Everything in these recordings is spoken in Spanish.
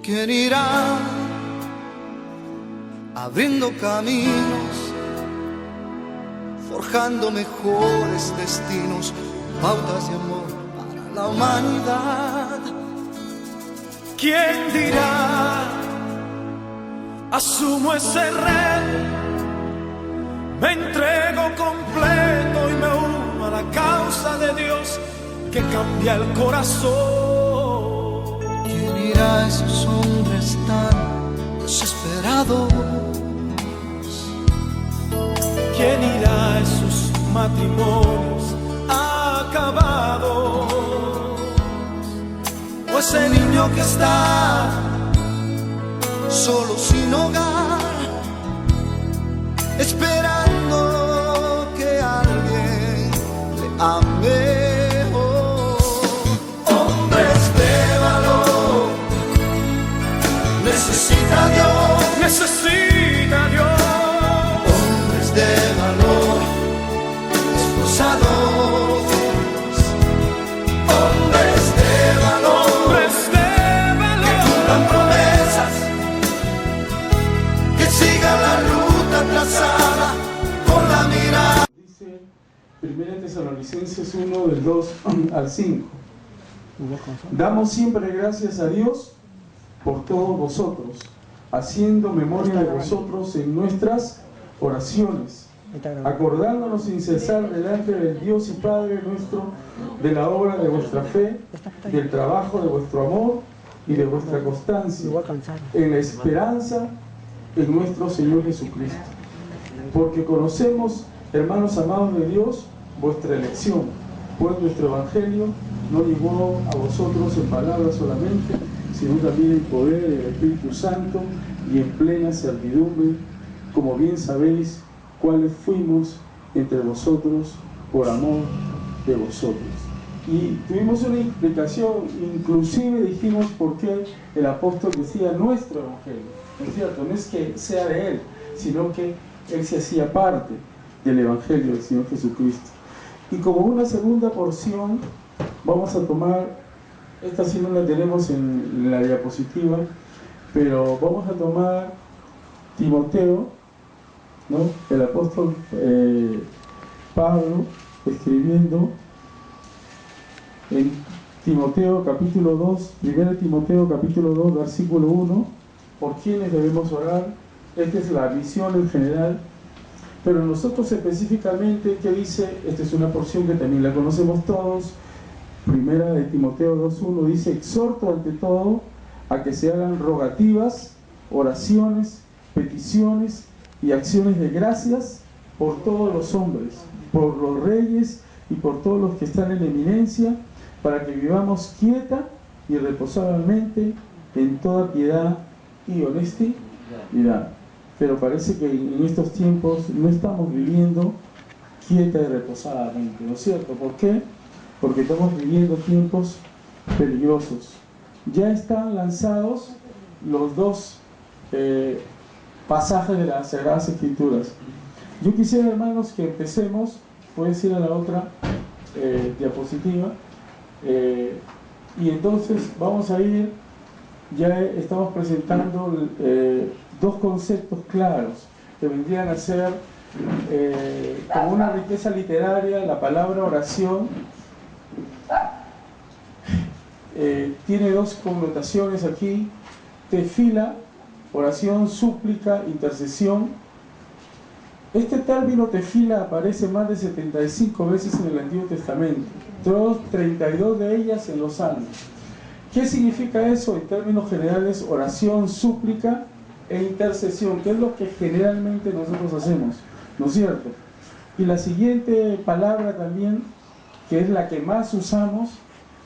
¿Quién irá abriendo caminos, forjando mejores destinos, pautas de amor para la humanidad? ¿Quién dirá? Asumo ese reto, me entrego completo y me uno a la causa de Dios que cambia el corazón. ¿Quién irá a esos hombres tan desesperados? ¿Quién irá a esos matrimonios acabados? O ese niño que está solo sin hogar, esperando que alguien le ame. Oh, hombres de valor, necesita Dios, necesita Dios. Hombres de valor, esforzados, hombres de valor, que cumplan promesas, que sigan la ruta trazada con la mirada. Dice 1 Tesalonicenses 1 del 2 al 5. Damos siempre gracias a Dios por todos vosotros, haciendo memoria de vosotros en nuestras oraciones, acordándonos sin cesar delante del Dios y Padre nuestro de la obra de vuestra fe, del trabajo de vuestro amor y de vuestra constancia en la esperanza en nuestro Señor Jesucristo. Porque conocemos, hermanos amados de Dios, vuestra elección, pues nuestro Evangelio no llegó a vosotros en palabras solamente, sino también en poder del Espíritu Santo y en plena servidumbre, como bien sabéis cuáles fuimos entre vosotros por amor de vosotros. Y tuvimos una explicación, inclusive dijimos por qué el apóstol decía nuestro Evangelio. ¿No es cierto? No es que sea de él, sino que él se hacía parte del Evangelio del Señor Jesucristo. Y como una segunda porción, vamos a tomar, esta sí no la tenemos en la diapositiva, pero vamos a tomar Timoteo, ¿no? El apóstol Pablo escribiendo en Timoteo capítulo 2, 1 Timoteo capítulo 2, versículo 1, por quienes debemos orar. Esta es la misión en general, pero nosotros específicamente, ¿qué dice? Esta es una porción que también la conocemos todos. Primera de Timoteo 2.1 dice: exhorto ante todo a que se hagan rogativas, oraciones, peticiones y acciones de gracias por todos los hombres, por los reyes y por todos los que están en eminencia, para que vivamos quieta y reposadamente en toda piedad y honestidad. Pero parece que en estos tiempos no estamos viviendo quieta y reposadamente, ¿no es cierto? ¿Por qué? Porque estamos viviendo tiempos peligrosos. Ya están lanzados los dos pasajes de las Sagradas Escrituras. Yo quisiera, hermanos, que empecemos, puedes ir a la otra diapositiva, y entonces vamos a ir, ya estamos presentando dos conceptos claros que vendrían a ser como una riqueza literaria. La palabra oración tiene dos connotaciones aquí: tefila, oración, súplica, intercesión. Este término tefila aparece más de 75 veces en el Antiguo Testamento, 32 de ellas en los Salmos. ¿Qué significa eso en términos generales? Oración, súplica e intercesión, que es lo que generalmente nosotros hacemos, ¿no es cierto? Y la siguiente palabra también, que es la que más usamos,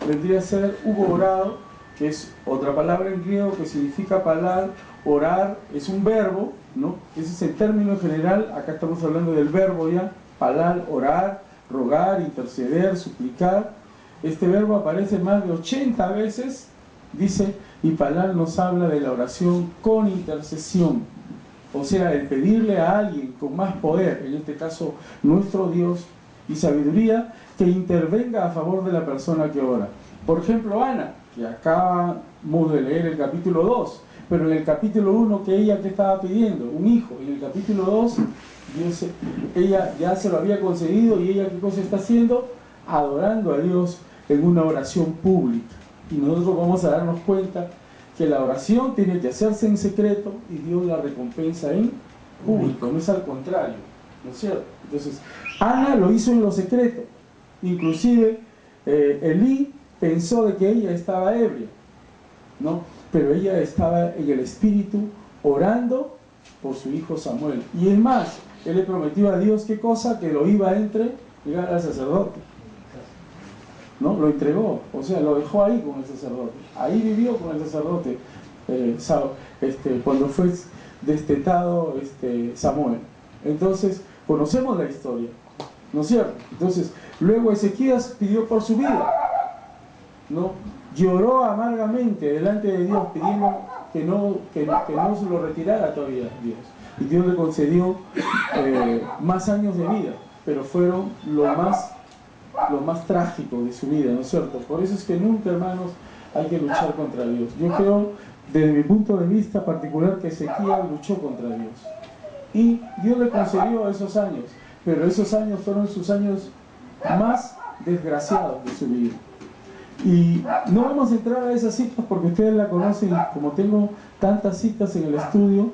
vendría a ser huborado, que es otra palabra en griego que significa palar. Orar es un verbo, ¿no? Ese es el término general. Acá estamos hablando del verbo ya, palar, orar, rogar, interceder, suplicar. Este verbo aparece más de 80 veces, dice, y palar nos habla de la oración con intercesión, o sea, el pedirle a alguien con más poder, en este caso nuestro Dios, y sabiduría, que intervenga a favor de la persona que ora. Por ejemplo, Ana, que acabamos de leer el capítulo 2, pero en el capítulo 1 que ella que estaba pidiendo, un hijo, en el capítulo 2 ella ya se lo había concedido y ella qué cosa está haciendo, adorando a Dios en una oración pública. Y nosotros vamos a darnos cuenta que la oración tiene que hacerse en secreto y Dios la recompensa en público, no es al contrario, ¿no es cierto? Entonces, Ana lo hizo en lo secreto, inclusive Elí pensó de que ella estaba ebria, ¿no? Pero ella estaba en el espíritu orando por su hijo Samuel. Y es más, él le prometió a Dios qué cosa, que lo iba a entregar al sacerdote, ¿no? Lo entregó, o sea, lo dejó ahí con el sacerdote, ahí vivió con el sacerdote cuando fue destetado Samuel. Entonces, conocemos la historia, ¿no es cierto? Entonces, luego Ezequías pidió por su vida, ¿no? Lloró amargamente delante de Dios pidiendo que no se lo retirara todavía Dios. Y Dios le concedió más años de vida, pero fueron lo más trágico de su vida, ¿no es cierto? Por eso es que nunca, hermanos, hay que luchar contra Dios. Yo creo, desde mi punto de vista particular, que Ezequías luchó contra Dios. Y Dios le concedió esos años, pero esos años fueron sus años más desgraciados de su vida. Y no vamos a entrar a esas citas porque ustedes la conocen, y como tengo tantas citas en el estudio,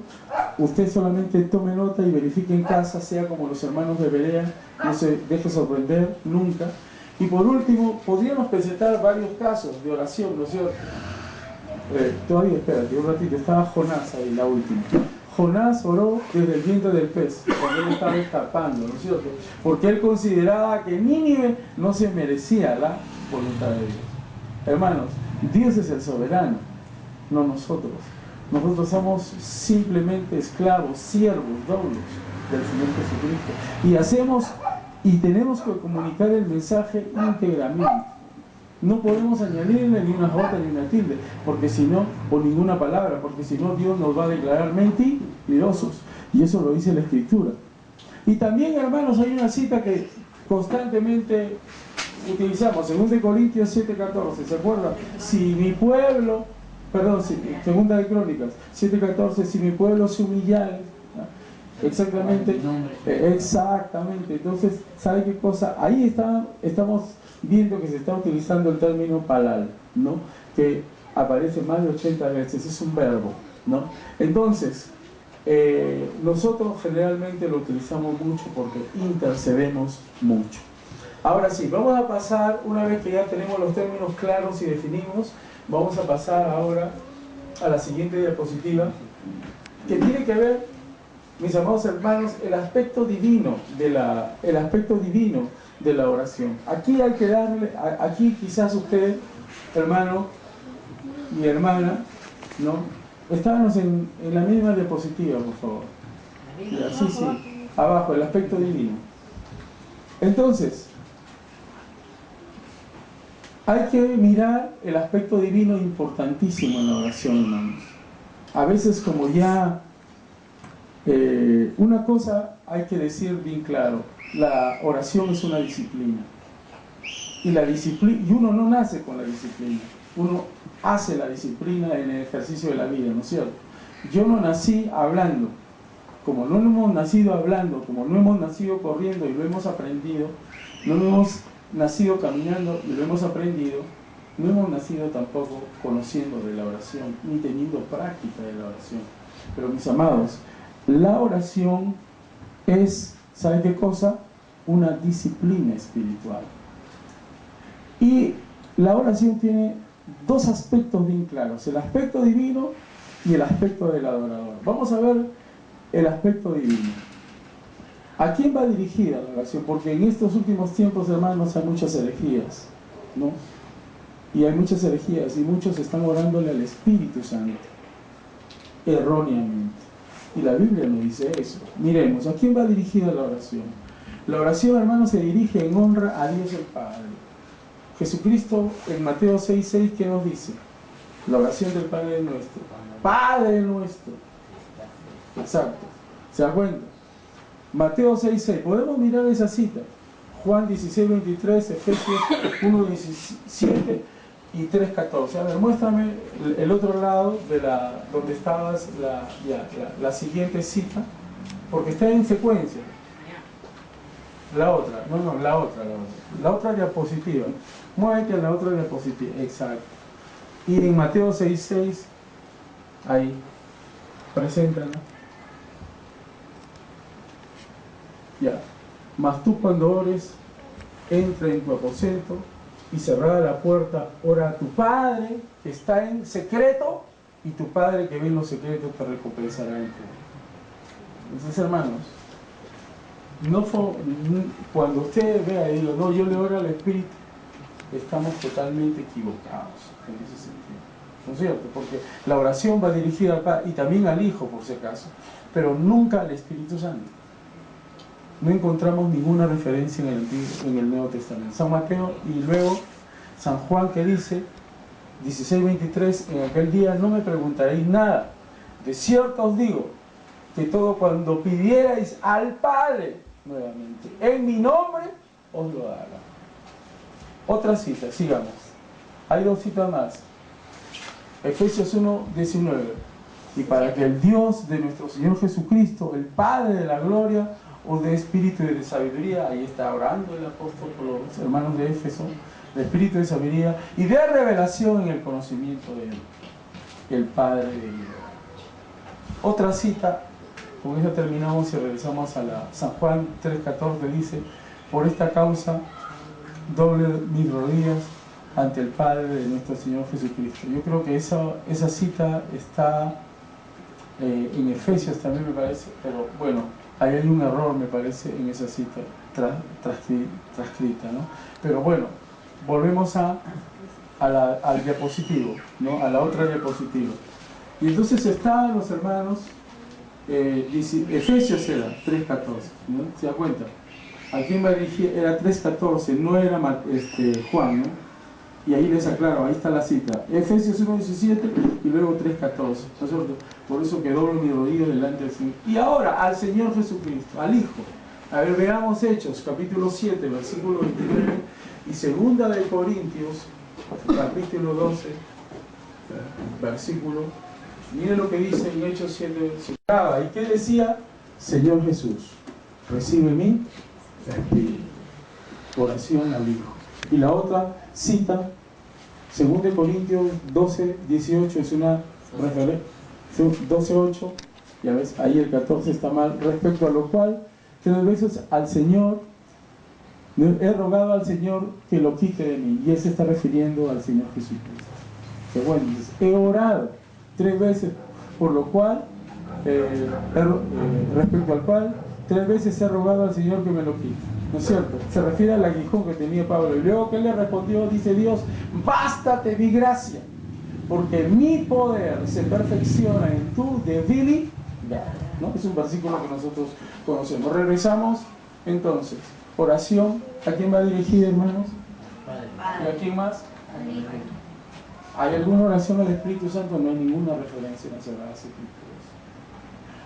usted solamente tome nota y verifique en casa, sea como los hermanos de Berea, no se deje sorprender nunca. Y por último, podríamos presentar varios casos de oración, ¿no es cierto? Todavía, espérate, un ratito, estaba Jonás ahí, la última. Jonás oró desde el vientre del pez, cuando él estaba escapando, ¿no es cierto? Porque él consideraba que Nínive no se merecía la voluntad de Dios. Hermanos, Dios es el soberano, no nosotros. Nosotros somos simplemente esclavos, siervos, doulos del Señor Jesucristo. Y tenemos que comunicar el mensaje íntegramente. No podemos añadirle ni una jota ni una tilde, porque si no, o ninguna palabra, porque si no Dios nos va a declarar mentirosos. Y eso lo dice la Escritura. Y también, hermanos, hay una cita que constantemente utilizamos, 2 Corintios 7:14, ¿se acuerdan? Si mi pueblo, segunda de Crónicas 7:14, si mi pueblo se humillare, exactamente, entonces, ¿sabe qué cosa? Ahí estamos viendo que se está utilizando el término palal, ¿no? Que aparece más de 80 veces, es un verbo, ¿no? Entonces, nosotros generalmente lo utilizamos mucho porque intercedemos mucho. Ahora sí, vamos a pasar, una vez que ya tenemos los términos claros y definimos, vamos a pasar ahora a la siguiente diapositiva, que tiene que ver, mis amados hermanos, el aspecto divino de la oración. Aquí hay que darle, aquí quizás usted, hermano y hermana, ¿no? Estábamos en la misma diapositiva, por favor. Sí, abajo, el aspecto divino. Entonces, hay que mirar el aspecto divino importantísimo en la oración, hermanos. A veces, como ya una cosa hay que decir bien claro, la oración es una disciplina. Y uno no nace con la disciplina, uno hace la disciplina en el ejercicio de la vida, ¿no es cierto? Yo no nací hablando, como no hemos nacido hablando, como no hemos nacido corriendo y lo hemos aprendido, no hemos nacido caminando y lo hemos aprendido, no hemos nacido tampoco conociendo de la oración, ni teniendo práctica de la oración. Pero mis amados, la oración es, ¿sabe qué cosa? Una disciplina espiritual. Y la oración tiene dos aspectos bien claros, el aspecto divino y el aspecto del adorador. Vamos a ver el aspecto divino. ¿A quién va dirigida la oración? Porque en estos últimos tiempos, hermanos, hay muchas herejías, ¿no? Y hay muchas herejías y muchos están orándole al Espíritu Santo, erróneamente. Y la Biblia nos dice eso. Miremos, ¿a quién va dirigida la oración? La oración, hermanos, se dirige en honra a Dios el Padre. Jesucristo en Mateo 6:6, ¿qué nos dice? La oración del Padre nuestro. Padre nuestro. Exacto. ¿Se da cuenta? Mateo 6:6. Podemos mirar esa cita. Juan 16:23, Efesios 1:17. y 3.14. A ver, muéstrame el otro lado de donde estabas la siguiente cita, porque está en secuencia. La otra, la otra diapositiva. Muévete a la otra diapositiva, exacto. Y en Mateo 6.6, ahí, preséntala. Ya. Mas tú cuando ores, entra en tu aposento y cerrada la puerta, ora a tu Padre que está en secreto, y tu Padre que ve en los secretos te recompensará en público. Entonces, hermanos, cuando usted vea y diga, no, yo le oro al Espíritu, estamos totalmente equivocados en ese sentido, ¿no es cierto? Porque la oración va dirigida al Padre y también al Hijo, por si acaso, pero nunca al Espíritu Santo. No encontramos ninguna referencia en el Nuevo Testamento. San Mateo y luego San Juan, que dice 16:23, en aquel día no me preguntaréis nada, de cierto os digo que todo cuando pidierais al Padre nuevamente en mi nombre os lo dará. Otra cita, sigamos. Hay dos citas más. Efesios 1:19. Y para que el Dios de nuestro Señor Jesucristo, el Padre de la gloria, os dé espíritu de sabiduría, ahí está orando el apóstol por los hermanos de Éfeso, de espíritu de sabiduría y de revelación en el conocimiento de Él, el Padre de vida. Otra cita, con esta terminamos y regresamos a la San Juan 3.14, dice, por esta causa doble mis rodillas ante el Padre de nuestro Señor Jesucristo. Yo creo que esa cita está en Efesios también, me parece, pero bueno, ahí hay un error, me parece, en esa cita transcrita, ¿no? Pero bueno, volvemos al diapositivo, ¿no? A la otra diapositiva. Y entonces estaban los hermanos, Efesios era 3.14, ¿no? ¿Se da cuenta? ¿A quién va a dirigir? Era 3.14, no era Juan, ¿no? Y ahí les aclaro, ahí está la cita. Efesios 1.17 y luego 3.14, ¿no es cierto? Por eso que doblo mi rodilla delante del Señor. Y ahora, al Señor Jesucristo, al Hijo. A ver, veamos Hechos, capítulo 7, versículo 29, y segunda de Corintios, capítulo 12, versículo. Miren lo que dice en Hechos 7. ¿Y qué decía? Señor Jesús, recibe mi espíritu. Oración al Hijo. Y la otra cita, 2 Corintios 12:18, es una referencia, 12:8, ya ves, ahí el 14 está mal, respecto a lo cual, 3 veces al Señor, he rogado al Señor que lo quite de mí, y él se está refiriendo al Señor Jesucristo. Que bueno, entonces, he orado 3 veces, por lo cual, respecto al cual, 3 veces he rogado al Señor que me lo quite. ¿No es cierto? Se refiere al aguijón que tenía Pablo. Y luego que le respondió, dice Dios, bástate mi gracia, porque mi poder se perfecciona en tu debilidad. ¿No? Es un versículo que nosotros conocemos. Regresamos entonces. Oración, ¿a quién va dirigida, hermanos? ¿Y a quién más? ¿Hay alguna oración al Espíritu Santo? No hay ninguna referencia en las Sagradas Escrituras.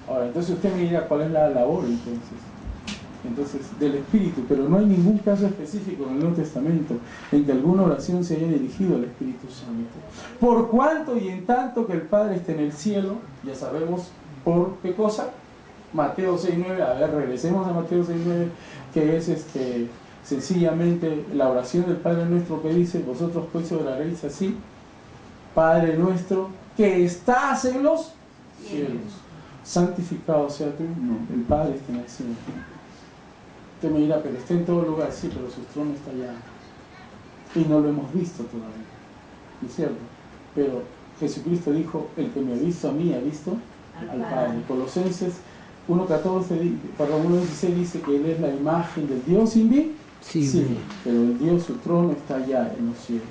Ahora, entonces usted me dirá, ¿cuál es la labor entonces del Espíritu? Pero no hay ningún caso específico en el Nuevo Testamento en que alguna oración se haya dirigido al Espíritu Santo. Por cuanto y en tanto que el Padre esté en el cielo, ya sabemos por qué cosa. Mateo 6.9, a ver, regresemos a Mateo 6.9, que es sencillamente la oración del Padre nuestro, que dice, vosotros pues oraréis así, Padre nuestro que estás en los cielos, santificado sea tu nombre. El Padre está en el cielo. Usted me dirá, pero está en todo lugar, sí, pero su trono está allá. Y no lo hemos visto todavía. ¿No es cierto? Pero Jesucristo dijo, el que me ha visto a mí, ha visto al Padre. Colosenses 1.16 dice que Él es la imagen del Dios invisible. Sí, pero el Dios, su trono está allá en los cielos.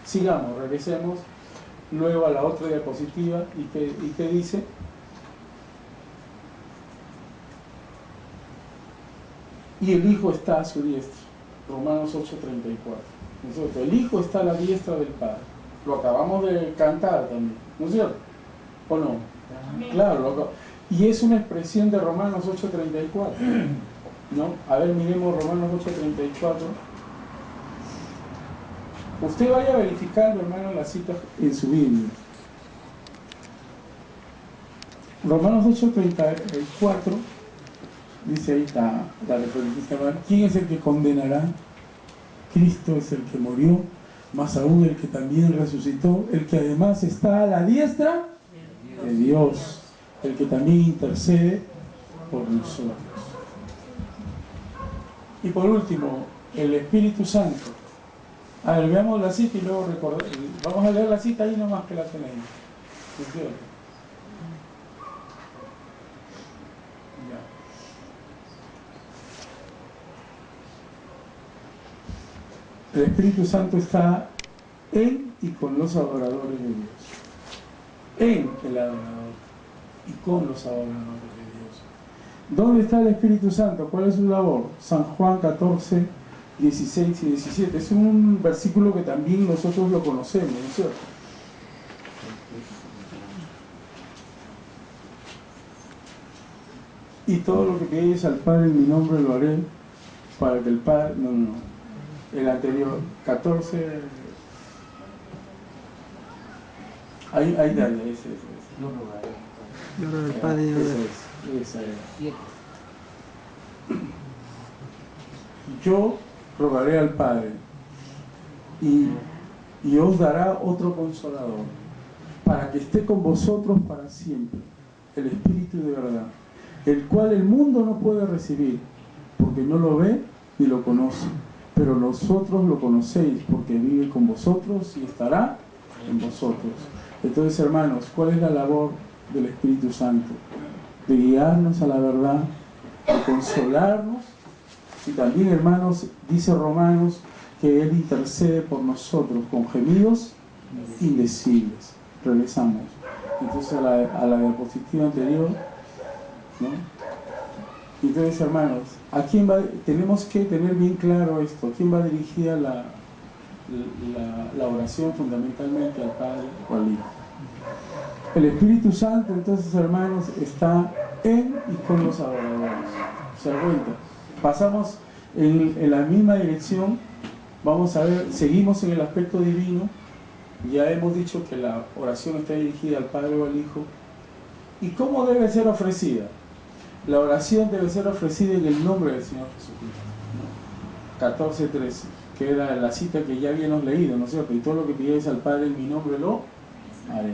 Sigamos, regresemos luego a la otra diapositiva. ¿Y qué dice? Y el Hijo está a su diestra. Romanos 8:34. El Hijo está a la diestra del Padre. Lo acabamos de cantar también, ¿no es cierto? ¿O no? Claro, y es una expresión de Romanos 8:34, ¿no? A ver, miremos Romanos 8:34. Usted vaya verificando, hermano, las citas en su Biblia. Romanos 8:34, dice ahí la referencia. ¿Quién es el que condenará? Cristo es el que murió, más aún el que también resucitó, el que además está a la diestra de Dios, el que también intercede por nosotros. Y por último, el Espíritu Santo. A ver, veamos la cita y luego vamos a leer la cita ahí nomás que la tenéis. El Espíritu Santo está en y con los adoradores de Dios. En el adorador y con los adoradores de Dios. ¿Dónde está el Espíritu Santo? ¿Cuál es su labor? San Juan 14, 16 y 17. Es un versículo que también nosotros lo conocemos, ¿no es cierto? Y todo lo que pidáis al Padre en mi nombre lo haré, para que el Padre... No. El anterior, 14... Ahí dale, ese. Gloria al Padre. Esa es. Yo rogaré al Padre y os dará otro consolador para que esté con vosotros para siempre, el Espíritu de verdad, el cual el mundo no puede recibir porque no lo ve ni lo conoce, pero vosotros lo conocéis porque vive con vosotros y estará en vosotros. Entonces, hermanos, ¿cuál es la labor del Espíritu Santo? De guiarnos a la verdad, de consolarnos. Y también, hermanos, dice Romanos que Él intercede por nosotros con gemidos indecibles. Regresamos entonces a la diapositiva anterior, ¿no? Entonces, hermanos, ¿a quién va? Tenemos que tener bien claro esto. ¿A quién va dirigida la oración? Fundamentalmente al Padre o al Hijo. El Espíritu Santo, entonces, hermanos, está en y con los adoradores. ¿Se dan cuenta? Pasamos en la misma dirección. Vamos a ver, seguimos en el aspecto divino. Ya hemos dicho que la oración está dirigida al Padre o al Hijo. ¿Y cómo debe ser ofrecida? La oración debe ser ofrecida en el nombre del Señor Jesucristo. 14:13, que era la cita que ya habíamos leído, ¿no es cierto? Y todo lo que pidáis al Padre en mi nombre lo haré.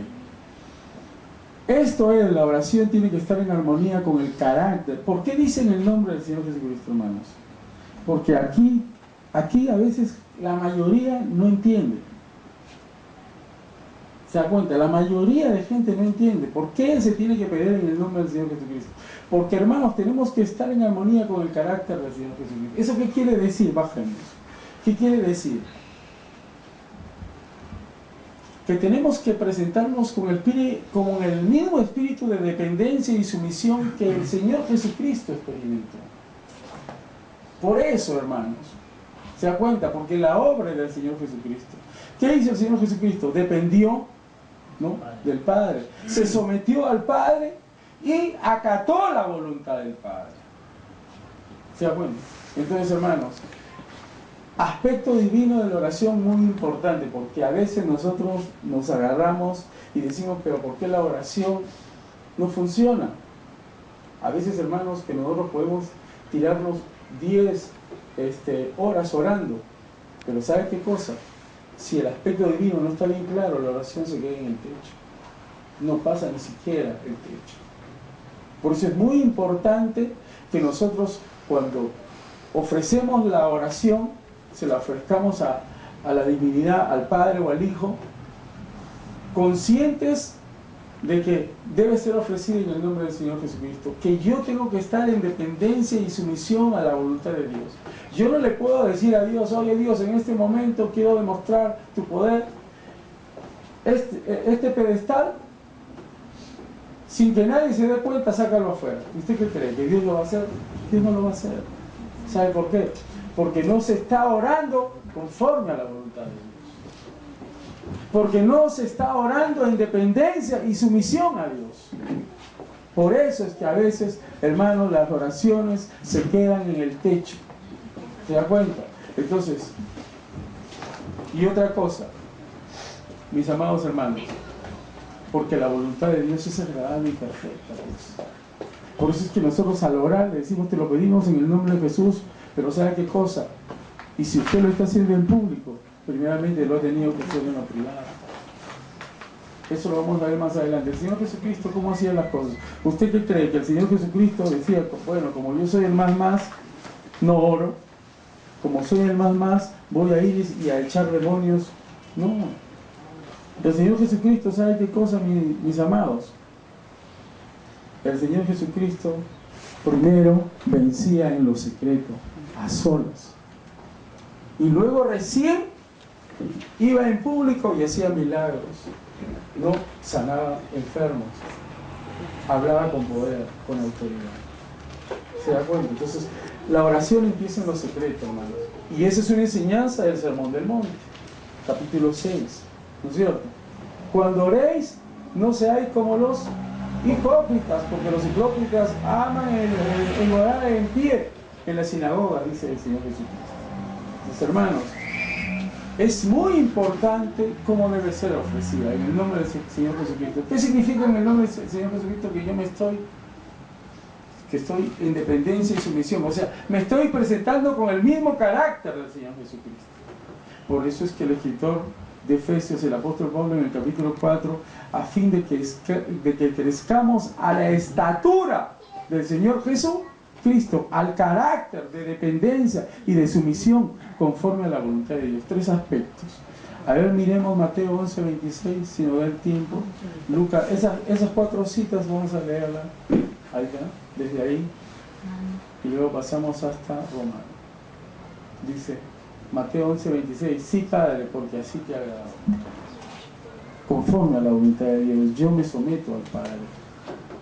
Esto es, la oración tiene que estar en armonía con el carácter. ¿Por qué dicen el nombre del Señor Jesucristo, hermanos? Porque aquí a veces la mayoría no entiende. ¿Se da cuenta? La mayoría de gente no entiende. ¿Por qué se tiene que pedir en el nombre del Señor Jesucristo? Porque, hermanos, tenemos que estar en armonía con el carácter del Señor Jesucristo. ¿Eso qué quiere decir? Bajemos. ¿Qué quiere decir? Que tenemos que presentarnos con el mismo espíritu de dependencia y sumisión que el Señor Jesucristo experimentó. Por eso, hermanos, ¿se da cuenta? Porque la obra del Señor Jesucristo. ¿Qué hizo el Señor Jesucristo? Dependió, ¿no?, del Padre. Se sometió al Padre y acató la voluntad del Padre. ¿Se da cuenta? Entonces, hermanos, aspecto divino de la oración muy importante, porque a veces nosotros nos agarramos y decimos, pero ¿por qué la oración no funciona? A veces, hermanos, que nosotros podemos tirarnos 10 horas orando, pero ¿sabe qué cosa? Si el aspecto divino no está bien claro, la oración se queda en el techo. No pasa ni siquiera el techo. Por eso es muy importante que nosotros, cuando ofrecemos la oración, se la ofrezcamos a la divinidad, al Padre o al Hijo, conscientes de que debe ser ofrecida en el nombre del Señor Jesucristo, que yo tengo que estar en dependencia y sumisión a la voluntad de Dios. Yo no le puedo decir a Dios, oye Dios, en este momento quiero demostrar tu poder, este pedestal, sin que nadie se dé cuenta, sácalo afuera. ¿Usted qué cree? ¿Que Dios lo va a hacer? Dios no lo va a hacer. ¿Sabe por qué? Porque no se está orando conforme a la voluntad de Dios. Porque no se está orando en dependencia y sumisión a Dios. Por eso es que a veces, hermanos, las oraciones se quedan en el techo. ¿Se da cuenta? Entonces, Y otra cosa, mis amados hermanos, porque la voluntad de Dios es agradable y perfecta, pues. Por eso es que nosotros al orar le decimos, te lo pedimos en el nombre de Jesús, pero ¿sabe qué cosa? Y si usted lo está haciendo en público, primeramente lo ha tenido que hacer en lo privado. Eso lo vamos a ver más adelante. El Señor Jesucristo, ¿cómo hacía las cosas? ¿Usted qué cree? Que el Señor Jesucristo decía, bueno, como yo soy el más, no oro. Como soy el más, voy a ir y a echar demonios. No. El Señor Jesucristo, ¿sabe qué cosa, mis amados? El Señor Jesucristo primero vencía en lo secreto, a solas. Y luego recién iba en público y hacía milagros. No sanaba enfermos. Hablaba con poder, con autoridad. ¿Se da cuenta? Entonces, la oración empieza en lo secreto, hermanos. Y esa es una enseñanza del Sermón del Monte, capítulo 6. ¿No es cierto? Cuando oréis, no seáis como los hipócritas, porque los hipócritas aman el orar en pie en la sinagoga, dice el Señor Jesucristo. Mis hermanos, es muy importante cómo debe ser ofrecida en el nombre del Señor Jesucristo. ¿Qué significa en el nombre del Señor Jesucristo? Que estoy en dependencia y sumisión, o sea, me estoy presentando con el mismo carácter del Señor Jesucristo. Por eso es que el escritor de Efesios, el apóstol Pablo, en el capítulo 4, a fin de que crezcamos a la estatura del Señor Jesucristo, al carácter de dependencia y de sumisión conforme a la voluntad de Dios. 3 aspectos. A ver, miremos Mateo 11:26, si no da el tiempo. Lucas, esas 4 citas vamos a leerlas. Ahí está, desde ahí. Y luego pasamos hasta Romanos. Dice Mateo 11:26, sí, Padre, porque así te ha agradado. Conforme a la voluntad de Dios, yo me someto al Padre.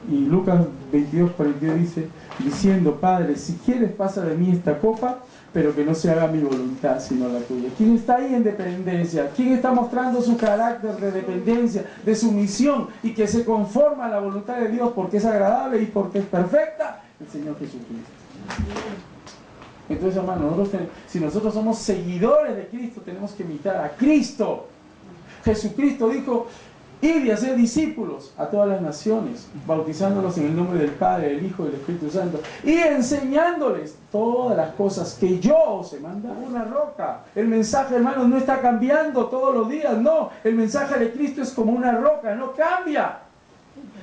Y Lucas 22:42 dice, diciendo, Padre, si quieres pasa de mí esta copa, pero que no se haga mi voluntad, sino la tuya. ¿Quién está ahí en dependencia? ¿Quién está mostrando su carácter de dependencia, de sumisión, y que se conforma a la voluntad de Dios porque es agradable y porque es perfecta? El Señor Jesucristo. Entonces, hermanos, si nosotros somos seguidores de Cristo, tenemos que imitar a Cristo. Jesucristo dijo, id y hacer discípulos a todas las naciones, bautizándolos en el nombre del Padre, del Hijo y del Espíritu Santo, y enseñándoles todas las cosas que yo os he mandado. Una roca. El mensaje, hermanos, no está cambiando todos los días, no. El mensaje de Cristo es como una roca, no cambia.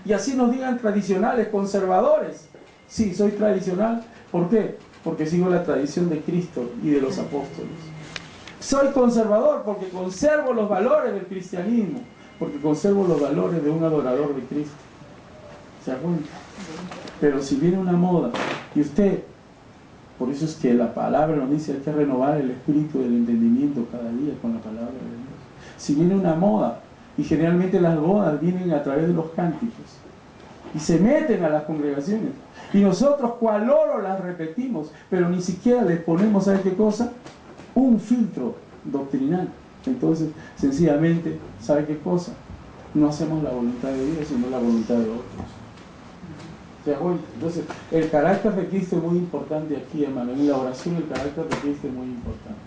Y así nos digan tradicionales, conservadores. Sí, soy tradicional. ¿Por qué? Porque sigo la tradición de Cristo y de los apóstoles. Soy conservador porque conservo los valores del cristianismo, porque conservo los valores de un adorador de Cristo. ¿Se da cuenta? Pero si viene una moda y usted, por eso es que la palabra nos dice hay que renovar el espíritu del entendimiento cada día con la palabra de Dios. Si viene una moda, y generalmente las bodas vienen a través de los cánticos y se meten a las congregaciones, y nosotros cual oro las repetimos, pero ni siquiera les ponemos, ¿sabe qué cosa? Un filtro doctrinal. Entonces, sencillamente, ¿sabe qué cosa? No hacemos la voluntad de Dios, sino la voluntad de otros. ¿Se da cuenta? Entonces, el carácter de Cristo es muy importante aquí, hermano. En la oración el carácter de Cristo es muy importante.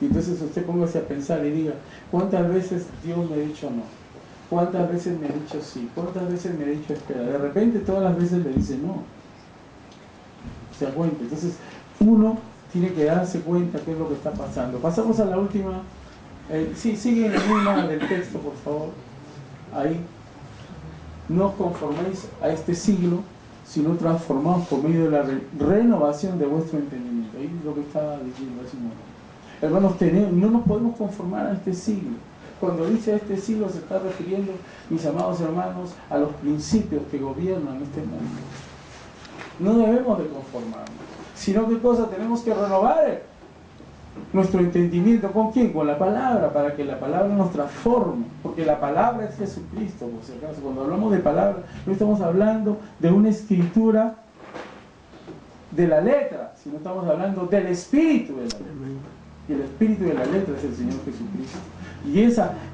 Y entonces usted póngase a pensar y diga, ¿cuántas veces Dios me ha dicho no? ¿Cuántas veces me ha dicho sí? ¿Cuántas veces me ha dicho espera? De repente todas las veces le dice no. ¿Se da cuenta? Entonces, uno tiene que darse cuenta qué es lo que está pasando. Pasamos a la última. Sí, sigue en la misma del texto, por favor. Ahí. No os conforméis a este siglo, sino transformaos por medio de la renovación de vuestro entendimiento. Ahí es lo que estaba diciendo hace un momento. Hermanos, no nos podemos conformar a este siglo. Cuando dice a este siglo se está refiriendo, mis amados hermanos, a los principios que gobiernan este mundo. No debemos de conformarnos, sino que cosa tenemos que renovar nuestro entendimiento. ¿Con quién? Con la palabra, para que la palabra nos transforme, porque la palabra es Jesucristo, por si acaso. Cuando hablamos de palabra, no estamos hablando de una escritura de la letra, sino estamos hablando del espíritu de la letra. Y el espíritu de la letra es el Señor Jesucristo.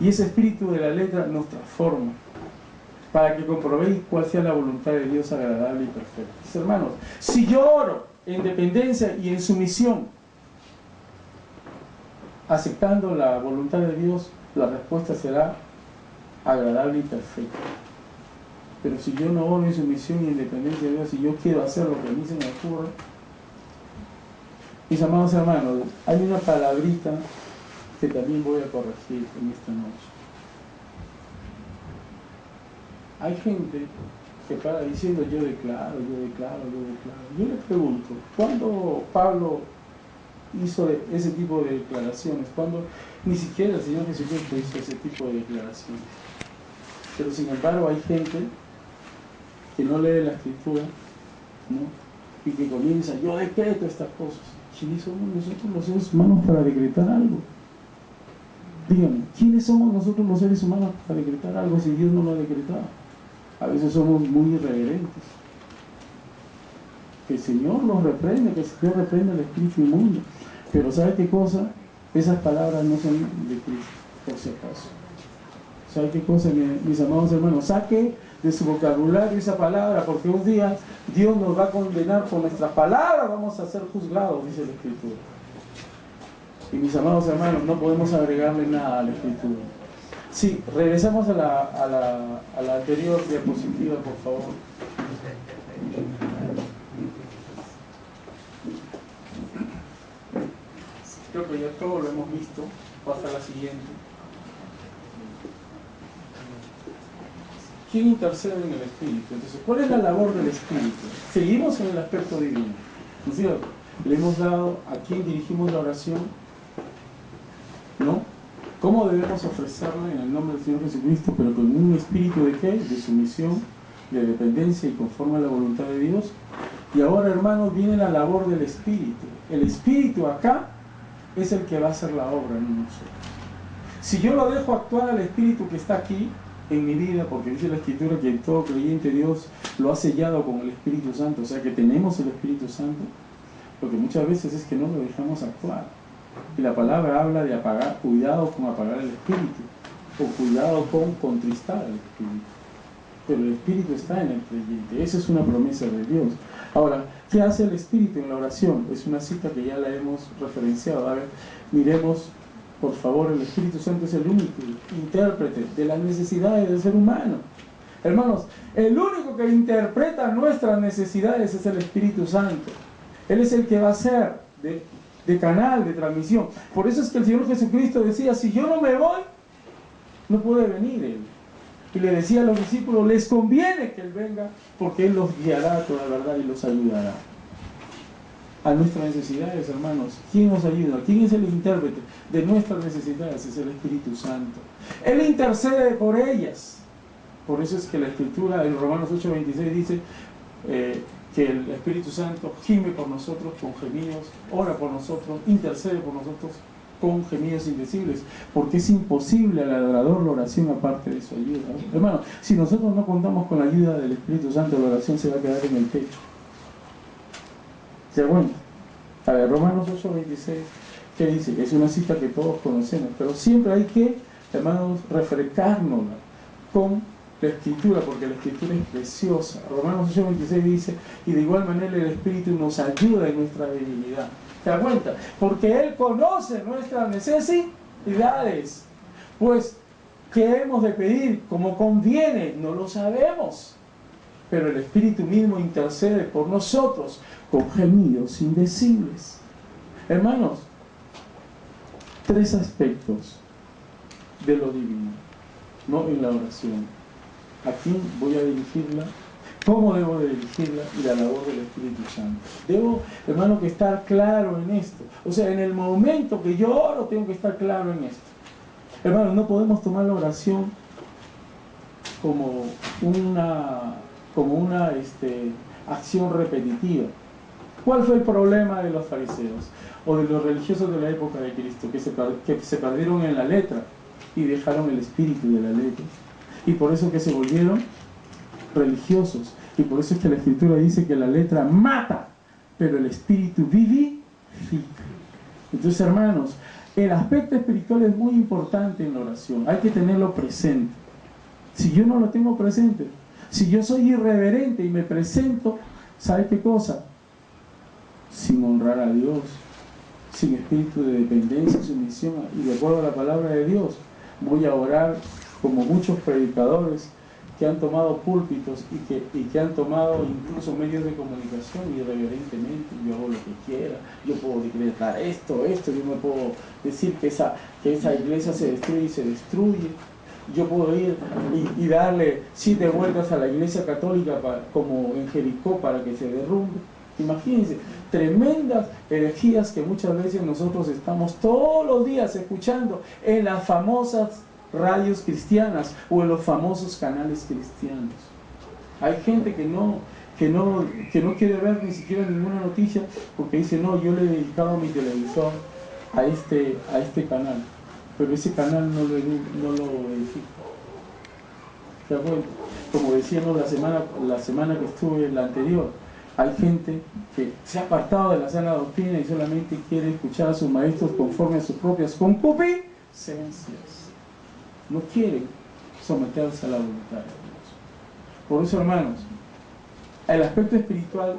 Y ese espíritu de la letra nos transforma, para que comprobéis cuál sea la voluntad de Dios agradable y perfecta. Mis hermanos, si yo oro en dependencia y en sumisión, aceptando la voluntad de Dios, la respuesta será agradable y perfecta. Pero si yo no oro en sumisión y independencia de Dios, si yo quiero hacer lo que a mí se me ocurre, mis amados hermanos, hay una palabrita que también voy a corregir en esta noche. Hay gente que para diciendo yo declaro. Yo le pregunto, ¿cuándo Pablo hizo ese tipo de declaraciones? ¿Cuándo ni siquiera el Señor Jesucristo hizo ese tipo de declaraciones? Pero sin embargo hay gente que no lee la Escritura, ¿no? Y que comienza, yo decreto estas cosas. ¿Quiénes somos nosotros los seres humanos para decretar algo? Díganme, ¿quiénes somos nosotros los seres humanos para decretar algo si Dios no lo ha decretado? A veces somos muy irreverentes. Que el Señor nos reprende, que el Señor reprende al espíritu inmundo. Pero ¿sabe qué cosa? Esas palabras no son de Cristo, por si acaso. ¿Sabe qué cosa, mis amados hermanos? Saque de su vocabulario esa palabra, porque un día Dios nos va a condenar por nuestras palabras, vamos a ser juzgados, dice la Escritura. Y mis amados hermanos, no podemos agregarle nada a la Escritura. Sí, regresamos a la anterior diapositiva, por favor. Creo que ya todo lo hemos visto. Pasa a la siguiente. ¿Quién intercede en el Espíritu? Entonces, ¿cuál es la labor del Espíritu? Seguimos en el aspecto divino, ¿no es cierto? Le hemos dado a quién dirigimos la oración, ¿no? ¿Cómo debemos ofrecerla en el nombre del Señor Jesucristo? Pero con un espíritu de ¿qué? De sumisión, de dependencia y conforme a la voluntad de Dios. Y ahora, hermanos, viene la labor del Espíritu. El Espíritu acá es el que va a hacer la obra en nosotros. Si yo lo dejo actuar al Espíritu que está aquí en mi vida, porque dice la Escritura que todo creyente Dios lo ha sellado con el Espíritu Santo, o sea que tenemos el Espíritu Santo, lo que muchas veces es que no lo dejamos actuar. Y la palabra habla de apagar, cuidado con apagar el Espíritu, o cuidado con contristar al Espíritu. Pero el Espíritu está en el creyente, esa es una promesa de Dios. Ahora, ¿qué hace el Espíritu en la oración? Es una cita que ya la hemos referenciado. A ver, miremos, por favor, el Espíritu Santo es el único intérprete de las necesidades del ser humano. Hermanos, el único que interpreta nuestras necesidades es el Espíritu Santo. Él es el que va a ser de canal, de transmisión. Por eso es que el Señor Jesucristo decía, si yo no me voy, no puede venir Él. Y le decía a los discípulos, les conviene que Él venga, porque Él los guiará a toda verdad y los ayudará. A nuestras necesidades, hermanos, ¿quién nos ayuda? ¿Quién es el intérprete de nuestras necesidades? Es el Espíritu Santo. Él intercede por ellas. Por eso es que la Escritura en Romanos 8:26 dice que el Espíritu Santo gime por nosotros con gemidos, ora por nosotros, intercede por nosotros con gemidos indecibles, porque es imposible al adorador la oración aparte de su ayuda. Hermano, si nosotros no contamos con la ayuda del Espíritu Santo, la oración se va a quedar en el techo. ¿Se da cuenta? A ver, Romanos 8:26, ¿qué dice? Es una cita que todos conocemos, pero siempre hay que, hermanos, refrescárnosla con la Escritura, porque la Escritura es preciosa. Romanos 8:26 dice, y de igual manera el Espíritu nos ayuda en nuestra debilidad. ¿Se da cuenta? Porque Él conoce nuestras necesidades. Pues, ¿qué hemos de pedir? Como conviene, no lo sabemos. Pero el Espíritu mismo intercede por nosotros con gemidos indecibles. Hermanos, 3 aspectos de lo divino, no en la oración. ¿A quién voy a dirigirla? ¿Cómo debo de dirigirla? Y la labor del Espíritu Santo. Debo, hermano, que estar claro en esto. O sea, en el momento que yo oro, tengo que estar claro en esto. Hermano, no podemos tomar la oración como una acción repetitiva. ¿Cuál fue el problema de los fariseos o de los religiosos de la época de Cristo? Que se perdieron en la letra y dejaron el espíritu de la letra. Y por eso que se volvieron religiosos. Y por eso es que la Escritura dice que la letra mata, pero el espíritu vivifica. Entonces, hermanos, el aspecto espiritual es muy importante en la oración. Hay que tenerlo presente. Si yo no lo tengo presente, si yo soy irreverente y me presento, ¿sabe qué cosa? Sin honrar a Dios, sin espíritu de dependencia, sumisión y de acuerdo a la palabra de Dios. Voy a orar como muchos predicadores que han tomado púlpitos y que han tomado incluso medios de comunicación irreverentemente. Yo hago lo que quiera, yo puedo decretar esto, yo me puedo decir que esa iglesia se destruye y se destruye. Yo puedo ir y darle 7 vueltas a la iglesia católica como en Jericó para que se derrumbe. Imagínense, tremendas herejías que muchas veces nosotros estamos todos los días escuchando en las famosas radios cristianas o en los famosos canales cristianos. Hay gente que no quiere ver ni siquiera ninguna noticia porque dice, no, yo le he dedicado mi televisor a este canal, pero ese canal no lo edifica. ¿Se da cuenta? Como decíamos la semana que estuve, la anterior, hay gente que se ha apartado de la sana doctrina y solamente quiere escuchar a sus maestros conforme a sus propias concupiscencias. No quieren someterse a la voluntad de Dios. Por eso, hermanos, el aspecto espiritual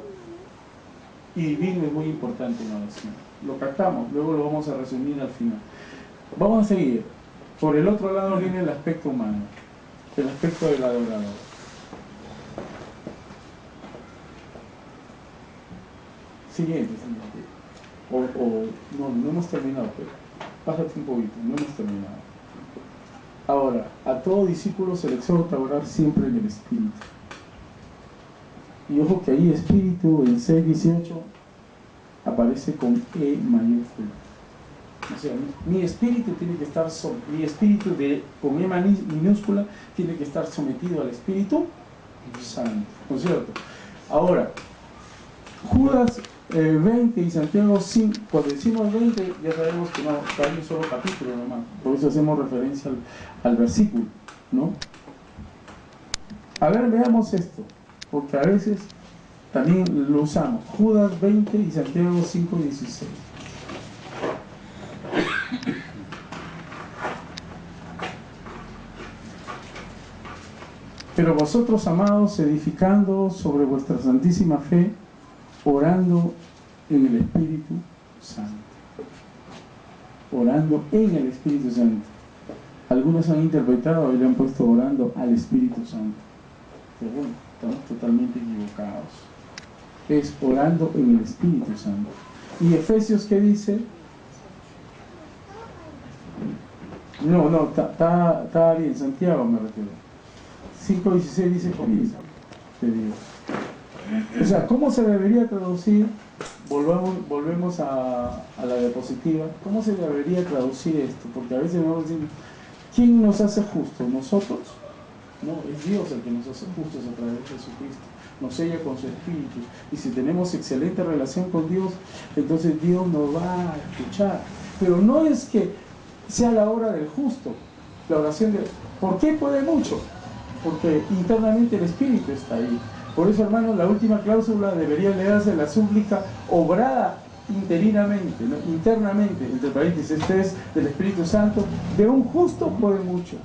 y divino es muy importante en la oración. Lo captamos, luego lo vamos a resumir al final. Vamos a seguir. Por el otro lado viene el aspecto humano, el aspecto del adorador. Siguiente. No hemos terminado, pero bájate un poquito, no hemos terminado. Ahora, a todo discípulo se le exhorta a orar siempre en el Espíritu. Y ojo que ahí Espíritu en 6:18 aparece con E mayúscula. O sea, mi espíritu tiene que estar, con E minúscula tiene que estar sometido al Espíritu Santo, ¿no es cierto? Ahora, Judas 20 y Santiago 5, cuando decimos 20 ya sabemos que no hay un solo capítulo nomás, por eso hacemos referencia al versículo, ¿no? A ver, veamos esto, porque a veces también lo usamos. Judas 20 y Santiago 5:16. Pero vosotros, amados, edificando sobre vuestra santísima fe, orando en el Espíritu Santo. Orando en el Espíritu Santo. Algunos han interpretado y le han puesto orando al Espíritu Santo. Pero bueno, estamos totalmente equivocados. Es orando en el Espíritu Santo. ¿Y Efesios qué dice? No, está bien, Santiago me refiero. 5:16 dice comienza de Dios. O sea, ¿cómo se debería traducir? Volvemos a la diapositiva. ¿Cómo se debería traducir esto? Porque a veces me vamos a decir, ¿quién nos hace justos? ¿Nosotros? No, es Dios el que nos hace justos a través de Jesucristo. Nos sella con su Espíritu. Y si tenemos excelente relación con Dios, entonces Dios nos va a escuchar. Pero no es que sea la obra del justo, la oración de... ¿Por qué puede mucho? Porque internamente el Espíritu está ahí. Por eso, hermanos, la última cláusula debería leerse la súplica obrada interinamente, ¿no? Internamente, entre paréntesis, este es del Espíritu Santo, de un justo puede mucho,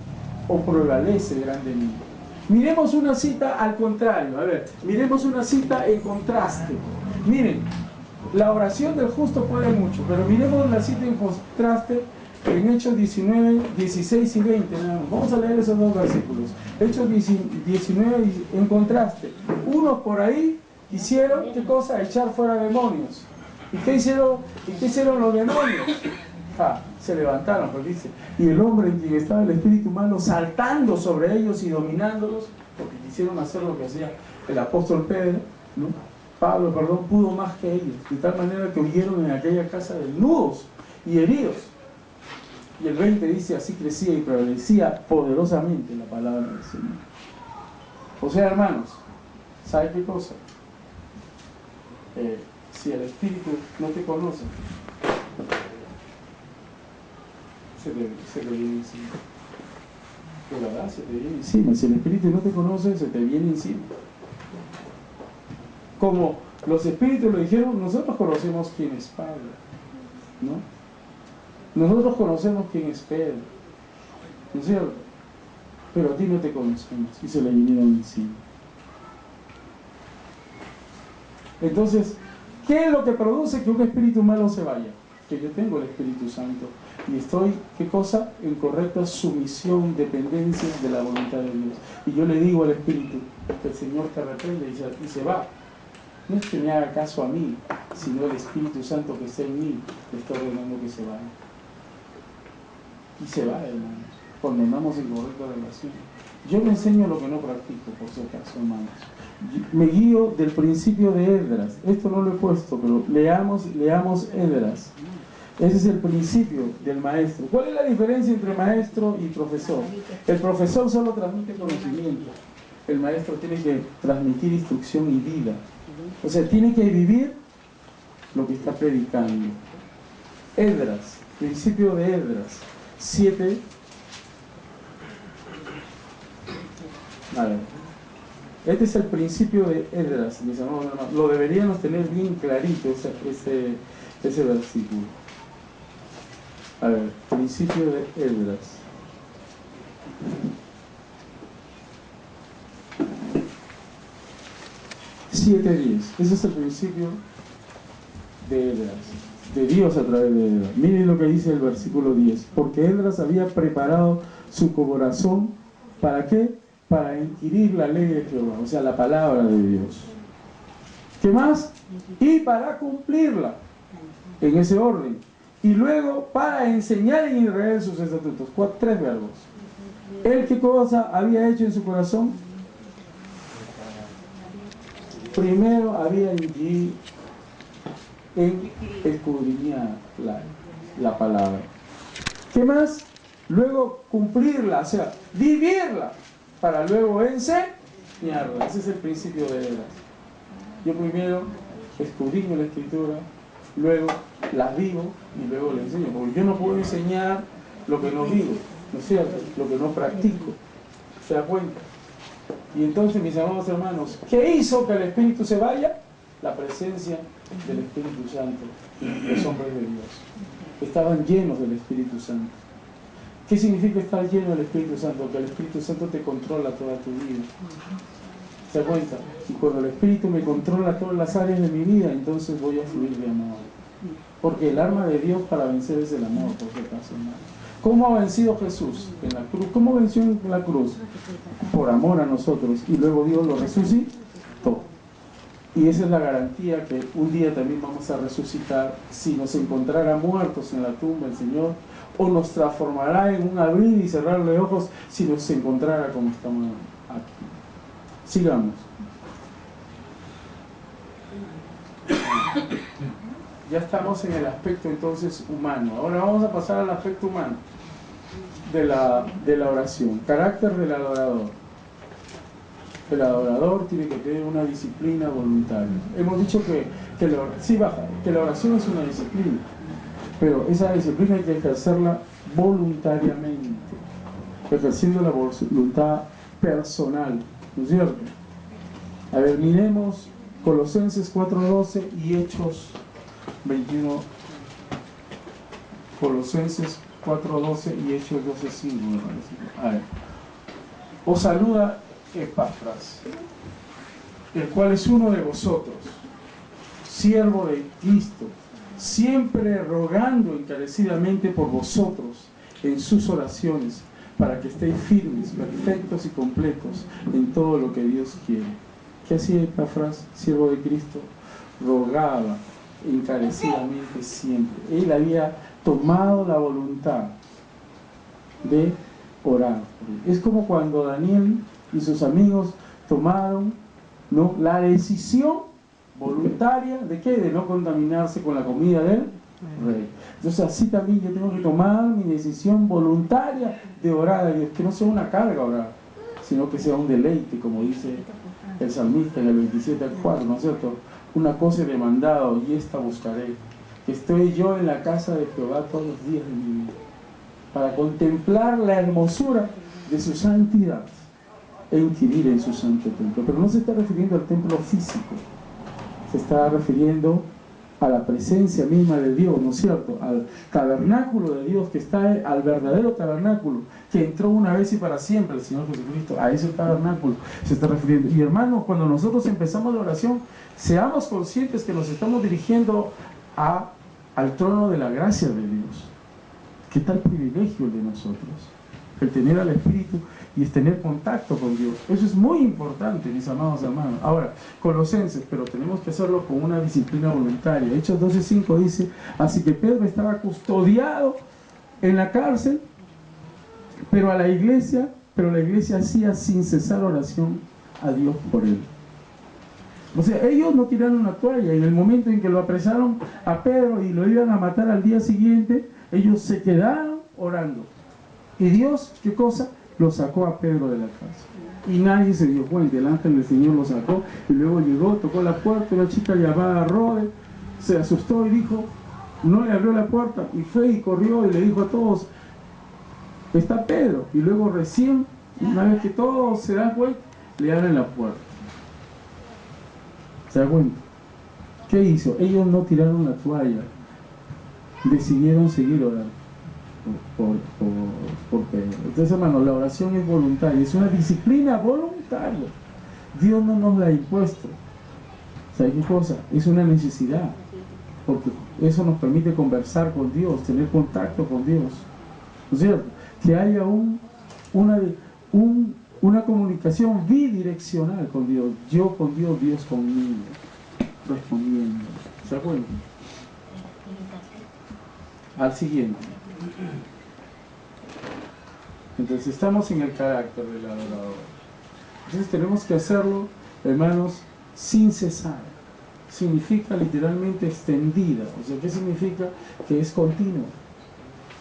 o prevalece grandemente. Miremos una cita al contrario, a ver, miremos una cita en contraste. Miren, la oración del justo puede mucho, pero miremos la cita en contraste en Hechos 19, 16 y 20. Vamos a leer esos dos versículos. Hechos 19 en contraste. Unos por ahí quisieron, ¿qué cosa? Echar fuera demonios. ¿Y qué hicieron los demonios? Se levantaron, pues dice. Y el hombre en quien estaba el espíritu malo saltando sobre ellos y dominándolos, porque quisieron hacer lo que hacía el apóstol Pedro, ¿no? Pablo, pudo más que ellos. De tal manera que huyeron en aquella casa desnudos y heridos. Y el 20 dice, así crecía y prevalecía poderosamente la palabra del Señor. O sea, hermanos, ¿sabe qué cosa? Si el Espíritu no te conoce, se te viene encima. De verdad, se te viene encima. Si el Espíritu no te conoce, se te viene encima. Como los Espíritus lo dijeron, nosotros conocemos quién es Pablo, ¿no? Nosotros conocemos quién es Pedro, ¿no es cierto? Pero a ti no te conocemos, y se le vinieron encima. Entonces, ¿qué es lo que produce que un espíritu malo se vaya? que yo tengo el Espíritu Santo y estoy, ¿qué cosa? En correcta sumisión, dependencia de la voluntad de Dios. Y yo le digo al Espíritu que el Señor te reprende y se va. No es que me haga caso a mí, sino el Espíritu Santo que está en mí le está ordenando que se vaya. Y se va, hermanos, cuando andamos en correcta relación. Yo me enseño lo que no practico, por si acaso, hermanos. Me guío del principio de Esdras. Esto no lo he puesto, pero leamos Esdras. Ese es el principio del maestro. ¿Cuál es la diferencia entre maestro y profesor? El profesor solo transmite conocimiento. El maestro tiene que transmitir instrucción y vida. O sea, tiene que vivir lo que está predicando. Esdras, principio de Esdras 7. A ver, este es el principio de Esdras, mis amados hermanos. Lo deberíamos tener bien clarito ese versículo. A ver, principio de Esdras. Ese es el principio de Esdras, de Dios a través de Esdras. Miren lo que dice el versículo 10. Porque Esdras había preparado su corazón, ¿para qué? Para inquirir la ley de Jehová, o sea, la palabra de Dios. ¿Qué más? Y para cumplirla, en ese orden. Y luego para enseñar en Israel sus estatutos. 3 verbos. ¿Él qué cosa había hecho en su corazón? Primero había en escudriñar la palabra. ¿Qué más? Luego cumplirla, o sea, vivirla, para luego enseñarla. Ese es el principio de Esdras. Yo primero escudriño la escritura, luego las vivo y luego la enseño. Porque yo no puedo enseñar lo que no vivo, ¿no es cierto? Lo que no practico. ¿Se da cuenta? Y entonces, mis amados hermanos, ¿qué hizo que el Espíritu se vaya? La presencia del Espíritu Santo, los hombres de Dios. Estaban llenos del Espíritu Santo. ¿Qué significa estar lleno del Espíritu Santo? Que el Espíritu Santo te controla toda tu vida. ¿Se da cuenta? Y cuando el Espíritu me controla todas las áreas de mi vida, entonces voy a fluir de amor. Porque el arma de Dios para vencer es el amor, por si acaso, hermano. ¿Cómo ha vencido Jesús en la cruz? ¿Cómo venció en la cruz? Por amor a nosotros. Y luego Dios lo resucitó. Y esa es la garantía que un día también vamos a resucitar. Si nos encontrara muertos en la tumba el Señor, o nos transformará en un abrir y cerrar de ojos si nos encontrara como estamos aquí. Sigamos. Ya estamos en el aspecto entonces humano. Ahora vamos a pasar al aspecto humano de la oración. Carácter del adorador. El adorador tiene que tener una disciplina voluntaria. Hemos dicho que la oración es una disciplina, pero esa disciplina hay que ejercerla voluntariamente, ejerciendo la voluntad personal, ¿no es cierto? A ver, miremos Colosenses 4:12 y Hechos 21. Colosenses 4:12 y Hechos 12:5, me parece. A ver. Os saluda Epafras, el cual es uno de vosotros, siervo de Cristo, siempre rogando encarecidamente por vosotros en sus oraciones, para que estéis firmes, perfectos y completos en todo lo que Dios quiere. ¿Qué hacía Epafras, siervo de Cristo? Rogaba encarecidamente siempre. Él había tomado la voluntad de orar. Es como cuando Daniel y sus amigos tomaron, ¿no?, la decisión voluntaria de ¿qué? De no contaminarse con la comida del rey. Entonces así también yo tengo que tomar mi decisión voluntaria de orar a Dios, que no sea una carga orar, sino que sea un deleite, como dice el salmista en el 27:4, ¿no es cierto? Una cosa he demandado y esta buscaré, que estoy yo en la casa de Jehová todos los días de mi vida, para contemplar la hermosura de su santidad e inquirir en su santo templo. Pero no se está refiriendo al templo físico, se está refiriendo a la presencia misma de Dios, ¿no es cierto? Al tabernáculo de Dios, que está, al verdadero tabernáculo, que entró una vez y para siempre el Señor Jesucristo. A ese tabernáculo se está refiriendo. Y hermanos, cuando nosotros empezamos la oración, seamos conscientes que nos estamos dirigiendo a al trono de la gracia de Dios. ¿Qué tal privilegio el de nosotros? El tener al Espíritu y es tener contacto con Dios. Eso es muy importante, mis amados hermanos. Ahora, Colosenses, pero tenemos que hacerlo con una disciplina voluntaria. Hechos 12:5 dice, así que Pedro estaba custodiado en la cárcel, pero la iglesia hacía sin cesar oración a Dios por él. O sea, ellos no tiraron la toalla. En el momento en que lo apresaron a Pedro y lo iban a matar al día siguiente, ellos se quedaron orando. Y Dios, ¿qué cosa? Lo sacó a Pedro de la cárcel. Y nadie se dio cuenta. El ángel del Señor lo sacó y luego llegó, tocó la puerta. Una chica llamada Rode se asustó y dijo, no le abrió la puerta. Y fue y corrió y le dijo a todos, está Pedro. Y luego recién, una vez que todos se dan cuenta, le abren la puerta. ¿Se da cuenta? ¿Qué hizo? Ellos no tiraron la toalla. Decidieron seguir orando por Pedro. Entonces, hermano, la oración es voluntaria, es una disciplina voluntaria. Dios no nos la ha impuesto. ¿Sabe qué cosa? Es una necesidad, porque eso nos permite conversar con Dios, tener contacto con Dios. ¿No es cierto? Que haya una comunicación bidireccional con Dios. Yo con Dios, Dios conmigo, respondiendo. ¿Se acuerdan? Al siguiente. Entonces estamos en el carácter del adorador. Entonces tenemos que hacerlo, hermanos, sin cesar. Significa literalmente extendida. O sea, ¿qué significa? Que es continuo.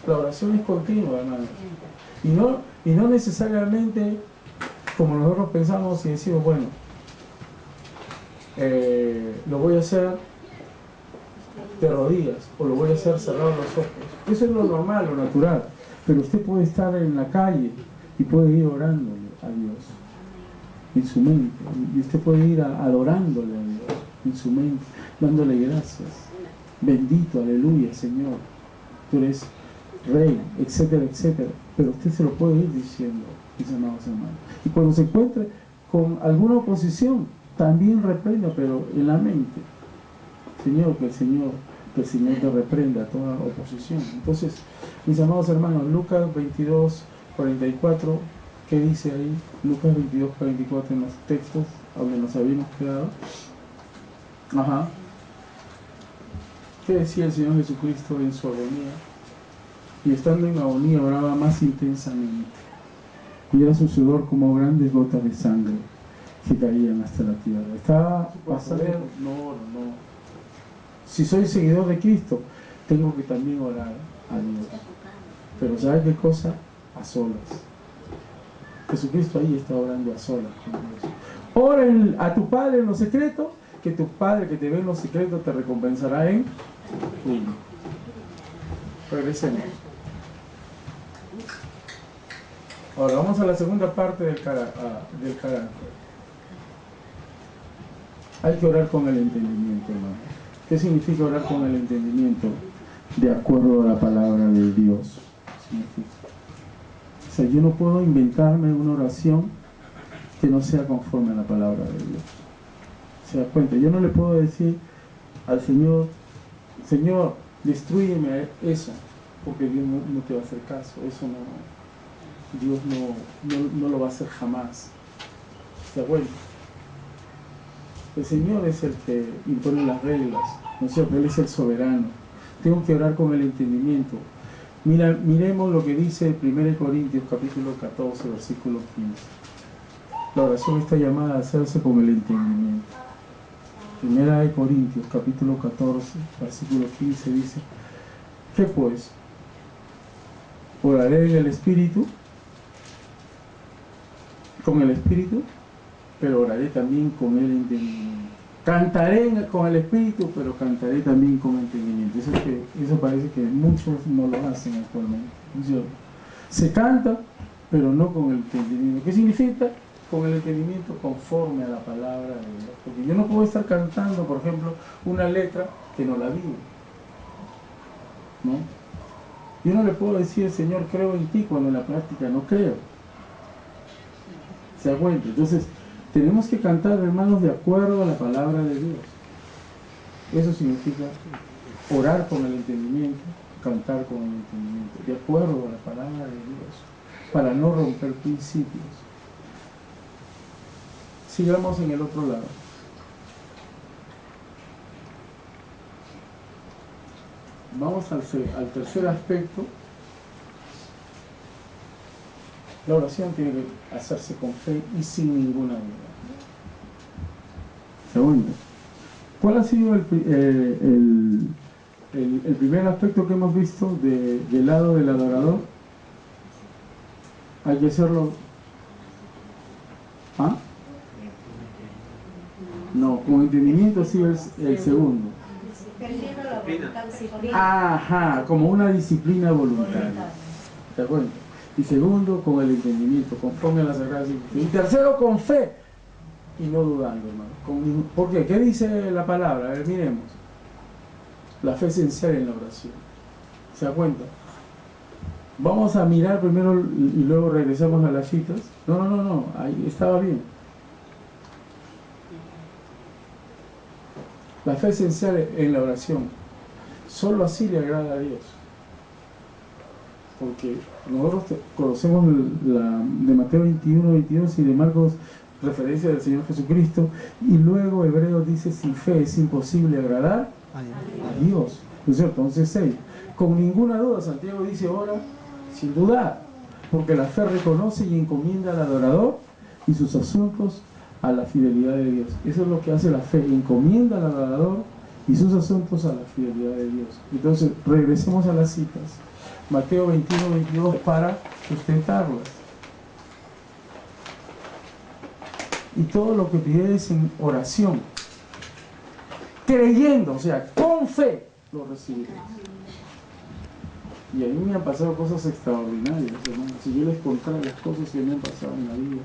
La oración es continua, hermanos. Y no necesariamente como nosotros pensamos y decimos, bueno, lo voy a hacer de rodillas o lo voy a hacer cerrado los ojos. Eso es lo normal, lo natural. Pero usted puede estar en la calle y puede ir orándole a Dios en su mente. Y usted puede ir adorándole a Dios en su mente, dándole gracias. Bendito, aleluya, Señor. Tú eres Rey, etcétera, etcétera. Pero usted se lo puede ir diciendo, mis amados hermanos. Y cuando se encuentre con alguna oposición, también reprenda, pero en la mente. Señor, que el Señor te reprenda toda oposición. Entonces, mis amados hermanos, Lucas 22:44, ¿qué dice ahí? Lucas 22:44 en los textos donde nos habíamos quedado. Ajá. ¿Qué decía el Señor Jesucristo en su agonía? Y estando en agonía oraba más intensamente. Y era su sudor como grandes gotas de sangre que caían hasta la tierra. Estaba pasando. No. Si soy seguidor de Cristo, tengo que también orar a Dios. Pero ¿sabe qué cosa? A solas. Jesucristo ahí está orando a solas con Dios. Ora a tu Padre en lo secreto, que tu Padre que te ve en lo secreto te recompensará en público. Regresemos. Ahora vamos a la segunda parte del carácter. Hay que orar con el entendimiento, hermano. ¿Qué significa orar con el entendimiento? De acuerdo a la palabra de Dios. Significa. O sea, yo no puedo inventarme una oración que no sea conforme a la palabra de Dios. ¿Se da cuenta? Yo no le puedo decir al Señor, Señor, destrúyeme eso, porque Dios no te va a hacer caso. Eso no, Dios no lo va a hacer jamás. ¿Se da cuenta? El Señor es el que impone las reglas, ¿no es cierto? Él es el soberano. Tengo que orar con el entendimiento. Miremos lo que dice 1 Corintios capítulo 14, versículo 15. La oración está llamada a hacerse con el entendimiento. 1 Corintios capítulo 14, versículo 15 dice, ¿qué pues? Oraré en el Espíritu, con el Espíritu, pero oraré también con el entendimiento. Cantaré con el Espíritu, pero cantaré también con entendimiento. Eso parece que muchos no lo hacen actualmente. Se canta, pero no con el entendimiento. ¿Qué significa? Con el entendimiento conforme a la palabra de Dios. Porque yo no puedo estar cantando, por ejemplo, una letra que no la vivo, ¿no? Yo no le puedo decir, Señor, creo en ti, cuando en la práctica no creo. ¿Se da cuenta? Entonces, tenemos que cantar, hermanos, de acuerdo a la palabra de Dios. Eso significa orar con el entendimiento, cantar con el entendimiento, de acuerdo a la palabra de Dios, para no romper principios. Sigamos en el otro lado. Vamos al tercer aspecto. La oración tiene que hacerse con fe y sin ninguna duda. Segundo, ¿cuál ha sido el primer aspecto que hemos visto del lado del adorador? Hay que hacerlo. ¿Ah? No, con entendimiento sí es el segundo. Ajá, como una disciplina voluntaria. ¿Te acuerdas? Y segundo, con el entendimiento, conforme a las Sagradas Escrituras. Y tercero, con fe y no dudando, hermano. ¿Por qué? ¿Qué dice la palabra? A ver, miremos. La fe esencial en la oración. ¿Se da cuenta? Vamos a mirar primero y luego regresamos a las citas. No, ahí estaba bien. La fe esencial en la oración. Solo así le agrada a Dios. Porque nosotros conocemos de Mateo 21, 22 y de Marcos, referencia del Señor Jesucristo, y luego Hebreos dice, sin fe es imposible agradar a Dios. ¿No es cierto? 11:6. Con ninguna duda, Santiago dice ahora, sin dudar, porque la fe reconoce y encomienda al adorador y sus asuntos a la fidelidad de Dios. Eso es lo que hace la fe, encomienda al adorador y sus asuntos a la fidelidad de Dios. Entonces, regresemos a las citas. Mateo 21, 22 para sustentarlas. Y todo lo que pides en oración, creyendo, o sea, con fe, lo recibirás. Y a mí me han pasado cosas extraordinarias, hermano. Si yo les contara las cosas que me han pasado en la vida,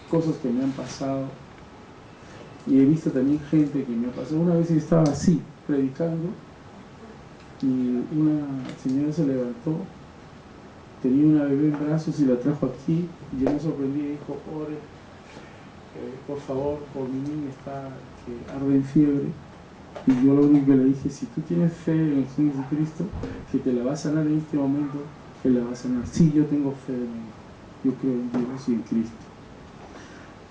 cosas que me han pasado, y he visto también gente que me ha pasado. Una vez yo estaba así, predicando, y una señora se levantó, tenía una bebé en brazos y la trajo aquí, y yo me sorprendí y dijo, ore, por favor, por mi niña está que arde en fiebre. Y yo lo único que le dije, si tú tienes fe en el Señor Jesucristo, que te la va a sanar en este momento, Él la va a sanar. Sí, yo tengo fe en Él, yo creo en Dios y en Cristo.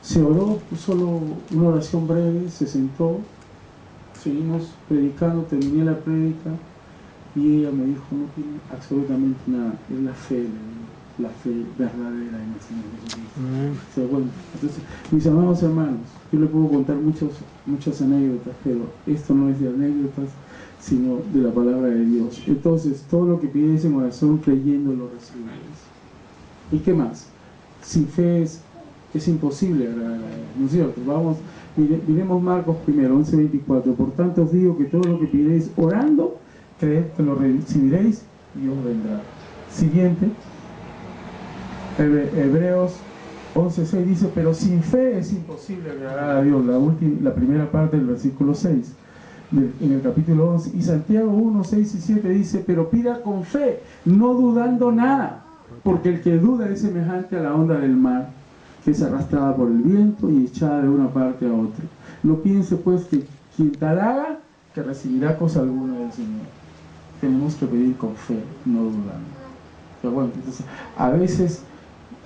Se oró, solo una oración breve, se sentó, seguimos predicando, terminé la prédica y ella me dijo, no tiene absolutamente nada, es la fe, la fe verdadera en el Señor Jesucristo. Bueno, entonces, mis amados hermanos, yo les puedo contar muchas anécdotas, pero esto no es de anécdotas, sino de la palabra de Dios. Entonces, todo lo que pides en oración, creyendo, lo recibirás. ¿Y qué más? Sin fe es imposible agradar a Dios, ¿no es cierto? Vamos, miremos Marcos 11:24. Por tanto os digo que todo lo que pidéis orando, creed que lo recibiréis y os vendrá. Siguiente, Hebreos 11:6 dice, pero sin fe es imposible agradar a Dios. La primera parte del versículo 6, en el capítulo 11. Y Santiago 1:6 y 7 dice, pero pida con fe, no dudando nada, porque el que duda es semejante a la onda del mar, que es arrastrada por el viento y echada de una parte a otra. No piense pues que quien tal haga, que recibirá cosa alguna del Señor. Tenemos que pedir con fe, no dudando. Pero bueno, entonces, a veces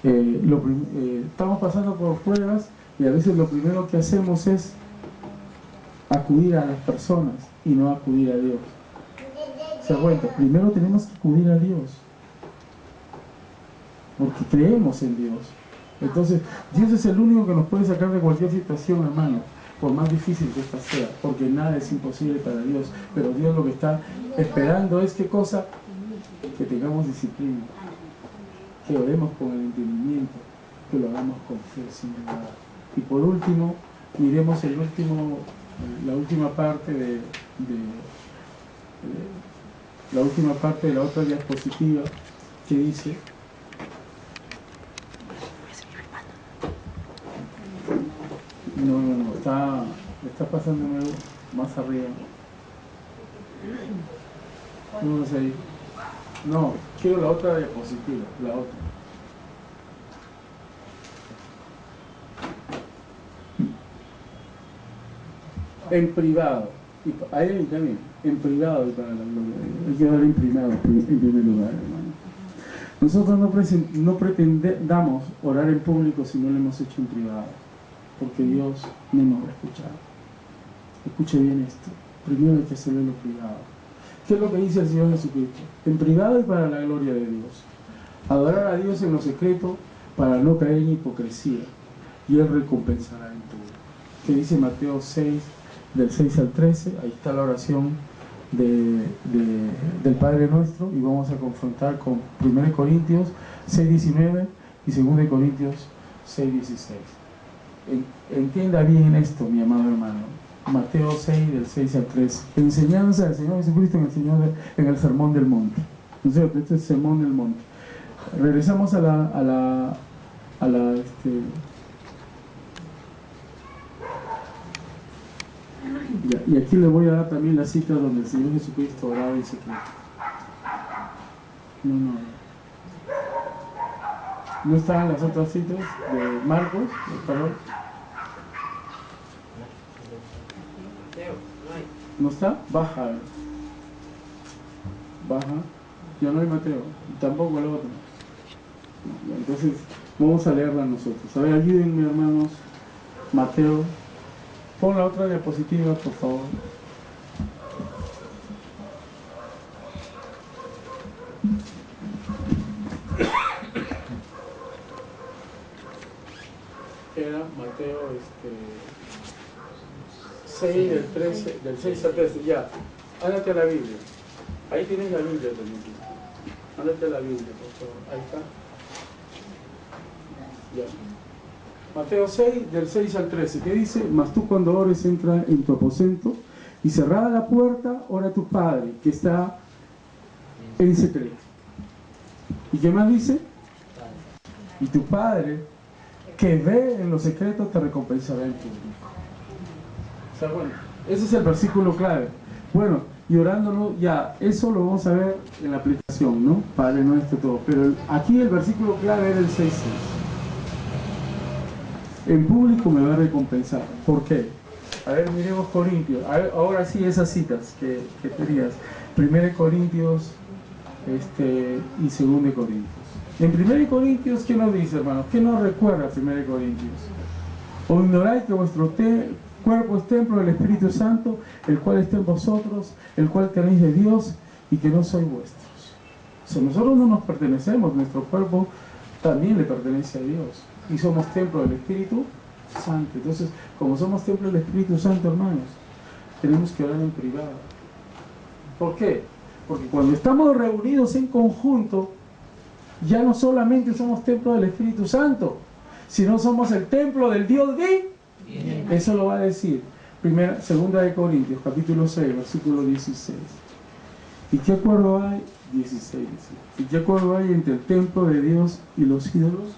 estamos pasando por pruebas y a veces lo primero que hacemos es acudir a las personas y no acudir a Dios. ¿Se da cuenta? Primero tenemos que acudir a Dios, porque creemos en Dios. Entonces, Dios es el único que nos puede sacar de cualquier situación, hermano, por más difícil que esta sea, porque nada es imposible para Dios. Pero Dios lo que está esperando es, ¿qué cosa? Que tengamos disciplina, que oremos con el entendimiento, que lo hagamos con fe, sin duda. Y por último, miremos la última parte de la otra diapositiva, que dice, no, está pasando nuevo, más arriba. No sé. No, quiero la otra diapositiva, la otra. En privado. y a Él también, en privado y para la gloria de Dios. Hay que dar en privado, en primer lugar, hermano. Nosotros no pretendamos orar en público si no lo hemos hecho en privado, porque Dios no nos va a escuchar. Escuche bien esto. Primero hay que hacerlo en lo privado. ¿Qué es lo que dice el Señor Jesucristo? En privado y para la gloria de Dios. Adorar a Dios en lo secreto para no caer en hipocresía, y Él recompensará en todo. Que dice Mateo 6, del 6 al 13, ahí está la oración del Padre Nuestro, y vamos a confrontar con 1 Corintios 6:19 y 2 Corintios 6:16. Entienda bien esto, mi amado hermano. Mateo 6, del 6 al 13. Enseñanza del Señor Jesucristo en el Sermón del Monte. ¿No es cierto? Este es el Sermón del Monte. Regresamos y aquí le voy a dar también la cita donde el Señor Jesucristo oraba en secreto. No estaban las otras citas de Marcos, por favor. ¿No está? Baja. Ya no hay Mateo, tampoco el otro. Entonces vamos a leerla nosotros. A ver, ayúdenme, hermanos. Mateo. Pon la otra diapositiva, por favor. Era Mateo 6, del 6 al 13. Ya, ándate a la Biblia. Ahí tienes la Biblia también. Ándate a la Biblia, por favor. Ahí está. Ya. Mateo 6, del 6 al 13, ¿qué dice? Mas tú cuando ores entra en tu aposento y cerrada la puerta, ora a tu Padre que está en secreto. ¿Y qué más dice? Y tu Padre que ve en lo secreto te recompensará en público. O sea, bueno, ese es el versículo clave. Bueno, y orándolo, ya, eso lo vamos a ver en la aplicación, ¿no? Padre Nuestro, todo. Pero aquí el versículo clave era el 6:6. En público me va a recompensar. ¿Por qué? A ver, miremos Corintios. A ver, ahora sí, esas citas que tenías. 1 Corintios y 2 Corintios. En 1 Corintios, ¿qué nos dice, hermanos? ¿Qué nos recuerda 1 Corintios? O ignoráis que vuestro cuerpo es templo del Espíritu Santo, el cual está en vosotros, el cual tenéis de Dios y que no sois vuestros. O sea, nosotros no nos pertenecemos, nuestro cuerpo también le pertenece a Dios. Y somos templo del Espíritu Santo. Entonces, como somos templo del Espíritu Santo, hermanos, tenemos que orar en privado. ¿Por qué? Porque cuando estamos reunidos en conjunto, ya no solamente somos templo del Espíritu Santo, sino somos el templo del Dios viviente. Eso lo va a decir 2 Corintios, capítulo 6, versículo 16. ¿Y qué acuerdo hay? 16. ¿Y qué acuerdo hay entre el templo de Dios y los ídolos?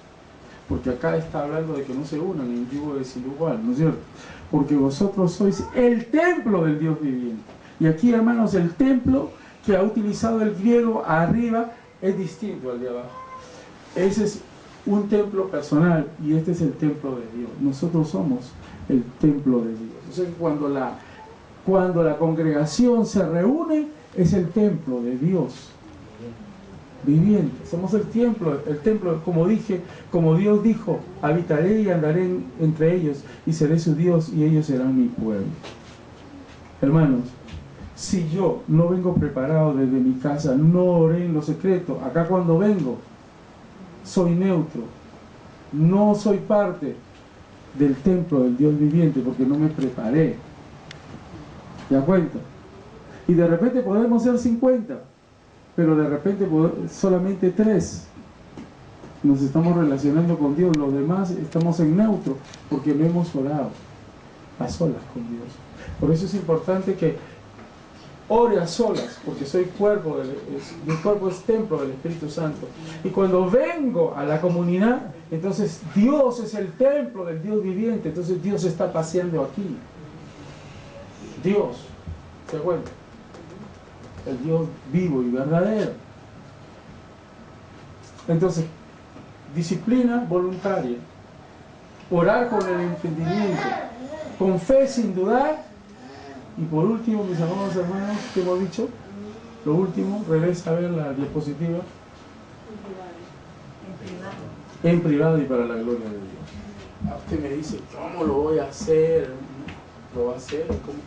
Porque acá está hablando de que no se unan en yugo desigual, ¿no es cierto? Porque vosotros sois el templo del Dios viviente. Y aquí, hermanos, el templo que ha utilizado el griego arriba es distinto al de abajo. Ese es un templo personal y este es el templo de Dios. Nosotros somos el templo de Dios. O sea, cuando la congregación se reúne, es el templo de Dios viviente. Somos el templo, como dije, como Dios dijo, habitaré y andaré entre ellos y seré su Dios y ellos serán mi pueblo. Hermanos, si yo no vengo preparado desde mi casa, no oré en lo secreto, acá cuando vengo soy neutro, no soy parte del templo del Dios viviente porque no me preparé. ¿Ya cuenta? Y de repente podemos ser 50, pero de repente solamente 3 nos estamos relacionando con Dios, los demás estamos en neutro porque no hemos orado a solas con Dios. Por eso es importante que ore a solas, porque mi cuerpo es templo del Espíritu Santo. Y cuando vengo a la comunidad, entonces Dios es el templo del Dios viviente, entonces Dios está paseando aquí. Dios, ¿se cuenta? El Dios vivo y verdadero. Entonces, disciplina voluntaria, orar con el entendimiento, con fe sin dudar Y por último, mis amados hermanos, ¿qué hemos dicho? Lo último, regresa a ver la diapositiva. En privado y para la gloria de Dios. Usted me dice, ¿cómo lo voy a hacer? ¿Lo va a hacer? ¿Cómo?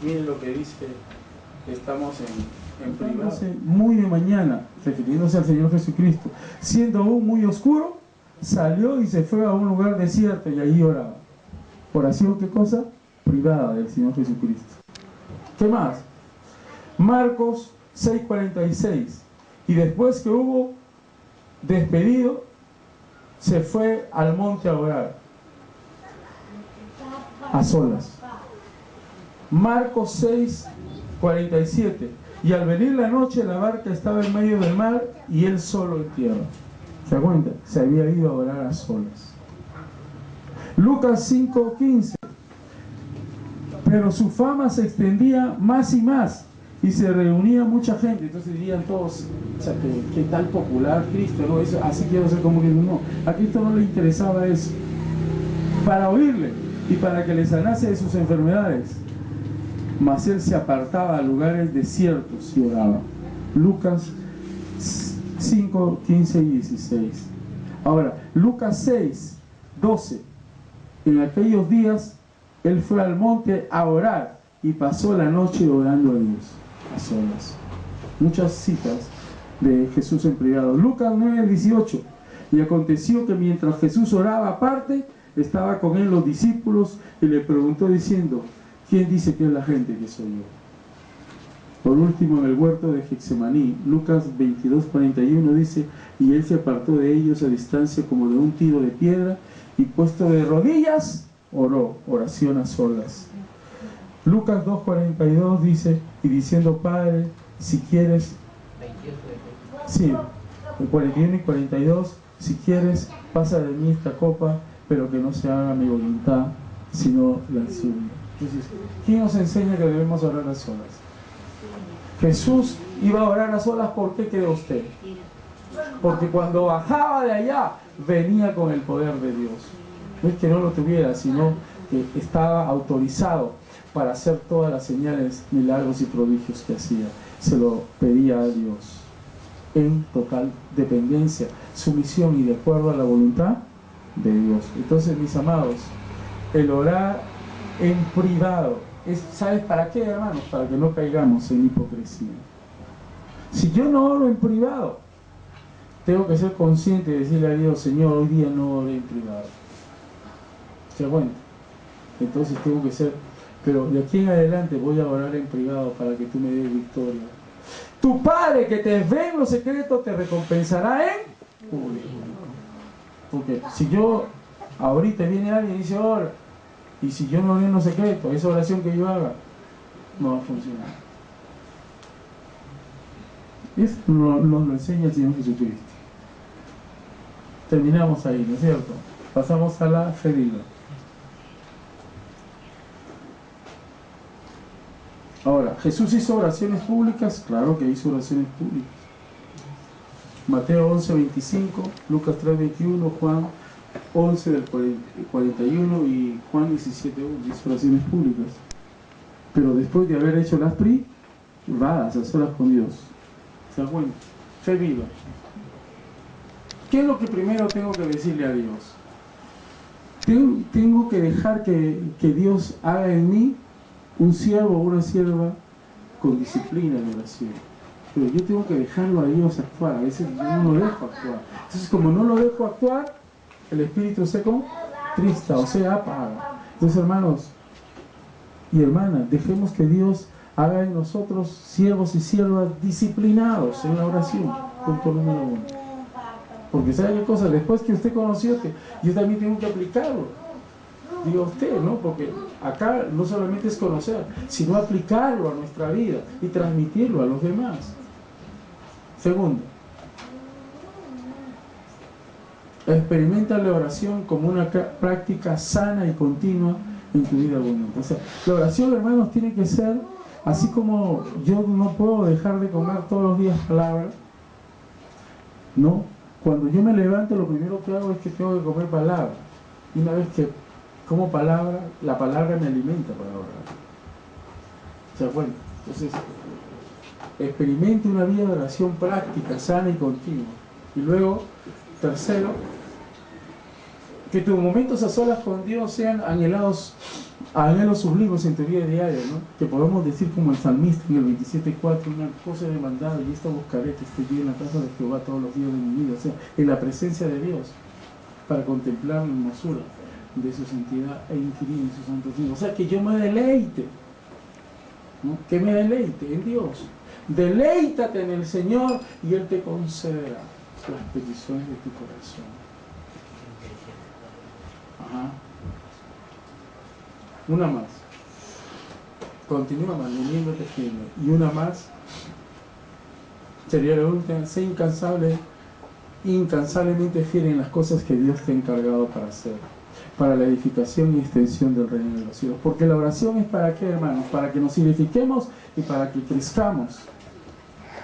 Miren lo que dice, estamos en privado. Muy de mañana, refiriéndose al Señor Jesucristo, siendo aún muy oscuro, salió y se fue a un lugar desierto y allí oraba. Oración, ¿qué cosa? Privada del Señor Jesucristo. ¿Qué más? Marcos 6:46. Y después que hubo despedido, se fue al monte a orar, a solas. Marcos 6:47. Y al venir la noche, la barca estaba en medio del mar y él solo en tierra. ¿Se da cuenta? Se había ido a orar a solas. Lucas 5:15. Pero su fama se extendía más y más y se reunía mucha gente. Entonces dirían todos, o sea, ¿qué tal popular Cristo? ¿No? Eso, así quiero ser como Cristo. No, a Cristo no le interesaba eso. Para oírle y para que le sanase de sus enfermedades. Mas él se apartaba a lugares desiertos y oraba. Lucas 5:15 y 16. Ahora, Lucas 6:12. En aquellos días él fue al monte a orar y pasó la noche orando a Dios a solas. Muchas citas de Jesús en privado. Lucas 9:18. Y aconteció que mientras Jesús oraba aparte, estaba con él los discípulos y le preguntó diciendo, ¿quién dice que es la gente que soy yo? Por último, en el huerto de Getsemaní, Lucas 22:41 dice, y él se apartó de ellos a distancia como de un tiro de piedra y puesto de rodillas, oró, oración a solas. Lucas 2:42 dice, y diciendo, Padre, si quieres, sí, el 41 y 42, si quieres, pasa de mí esta copa, pero que no se haga mi voluntad, sino la suya. Entonces, ¿quién nos enseña que debemos orar a solas? Jesús iba a orar a solas, ¿por qué cree usted? Porque cuando bajaba de allá, venía con el poder de Dios. No es que no lo tuviera, sino que estaba autorizado para hacer todas las señales, milagros y prodigios que hacía. Se lo pedía a Dios en total dependencia, sumisión y de acuerdo a la voluntad de Dios. Entonces, mis amados, el orar en privado, ¿sabes para qué, hermanos? Para que no caigamos en hipocresía. Si yo no oro en privado, tengo que ser consciente de decirle a Dios, Señor, hoy día no oré en privado. ¿Se da cuenta? Entonces tengo que ser, pero de aquí en adelante voy a orar en privado para que tú me des victoria. Tu Padre que te ve en lo secreto te recompensará en público. Porque si yo, ahorita viene alguien y dice, ora, y si yo no oré en lo secreto, esa oración que yo haga, no va a funcionar. Eso nos lo enseña el Señor Jesucristo. Terminamos ahí, ¿no es cierto? Pasamos a la ferida. Ahora, ¿Jesús hizo oraciones públicas? Claro que hizo oraciones públicas. Mateo 11:25, Lucas 3:21, Juan 11 del 41 y Juan 17:1 hizo oraciones públicas. Pero después de haber hecho las privadas, a solas con Dios. ¿Se dan cuenta? Fe viva. ¿Qué es lo que primero tengo que decirle a Dios? Tengo que dejar que Dios haga en mí un siervo o una sierva con disciplina en oración. Pero yo tengo que dejarlo a Dios actuar. A veces yo no lo dejo actuar. Entonces, como no lo dejo actuar, el espíritu se contrista, o sea, apaga. Entonces, hermanos y hermanas, dejemos que Dios haga en nosotros siervos y siervas disciplinados en la oración. Punto número 1. Porque ¿sabe qué cosa? Después que usted conoció, que yo también tengo que aplicarlo. Diga usted, ¿no? Porque acá no solamente es conocer, sino aplicarlo a nuestra vida y transmitirlo a los demás. Segundo, experimenta la oración como una práctica sana y continua en tu vida abundante. O sea, la oración, hermanos, tiene que ser así como yo no puedo dejar de comer todos los días palabra, ¿no? Cuando yo me levanto, lo primero que hago es que tengo que comer palabra. Y una vez que como palabra, la palabra me alimenta para orar. sea, bueno, entonces, experimente una vida de oración práctica, sana y continua. Y luego, tercero, que tus momentos a solas con Dios sean anhelos sublimes en tu vida diaria, ¿no? Que podamos decir como el salmista en el 27:4, una cosa he demandado y esta buscaré, que esté yo en la casa de Jehová todos los días de mi vida, o sea, en la presencia de Dios, para contemplar la hermosura de su santidad e inquirir en sus santos días. O sea, que yo me deleite, ¿no? Que me deleite en Dios. Deleítate en el Señor y Él te concederá las peticiones de tu corazón. Ajá. Una más. Continúa manteniéndote firme. Y una más sería la última. Sé incansablemente fiel en las cosas que Dios te ha encargado para hacer, para la edificación y extensión del reino de los cielos. Porque la oración es para qué, hermanos? Para que nos edifiquemos y para que crezcamos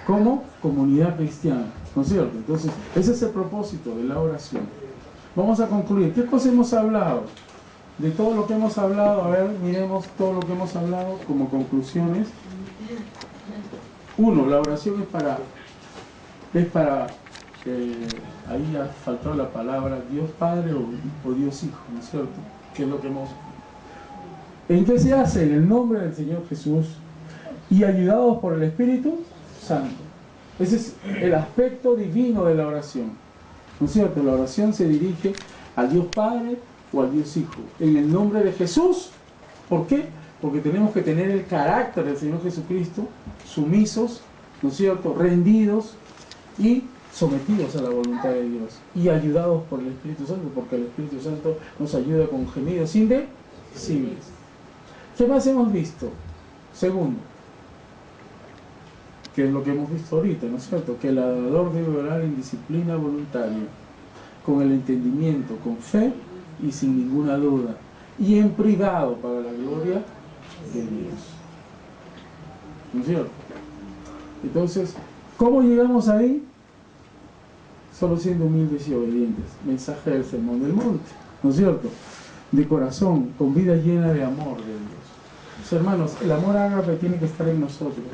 como comunidad cristiana, ¿no es cierto? Entonces, ese es el propósito de la oración. Vamos a concluir. ¿Qué cosas hemos hablado? De todo lo que hemos hablado, a ver, miremos todo lo que hemos hablado como conclusiones. Uno, la oración es para ahí ha faltado la palabra Dios Padre o Dios Hijo, ¿no es cierto? Que es lo que hemos... ¿En qué se hace? En el nombre del Señor Jesús y ayudados por el Espíritu Santo. Ese es el aspecto divino de la oración, ¿no es cierto? La oración se dirige al Dios Padre o al Dios Hijo, en el nombre de Jesús. ¿Por qué? Porque tenemos que tener el carácter del Señor Jesucristo, sumisos, ¿no es cierto?, rendidos y sometidos a la voluntad de Dios y ayudados por el Espíritu Santo, porque el Espíritu Santo nos ayuda con gemidos indecibles. ¿Qué más hemos visto? Segundo, que es lo que hemos visto ahorita, ¿no es cierto?, que el adorador debe orar en disciplina voluntaria, con el entendimiento, con fe y sin ninguna duda, y en privado para la gloria de Dios. ¿No es cierto? Entonces, ¿cómo llegamos ahí? Solo siendo humildes y obedientes. Mensaje del Sermón del Monte, ¿no es cierto? De corazón, con vida llena de amor de Dios. Pues, hermanos, el amor ágape tiene que estar en nosotros.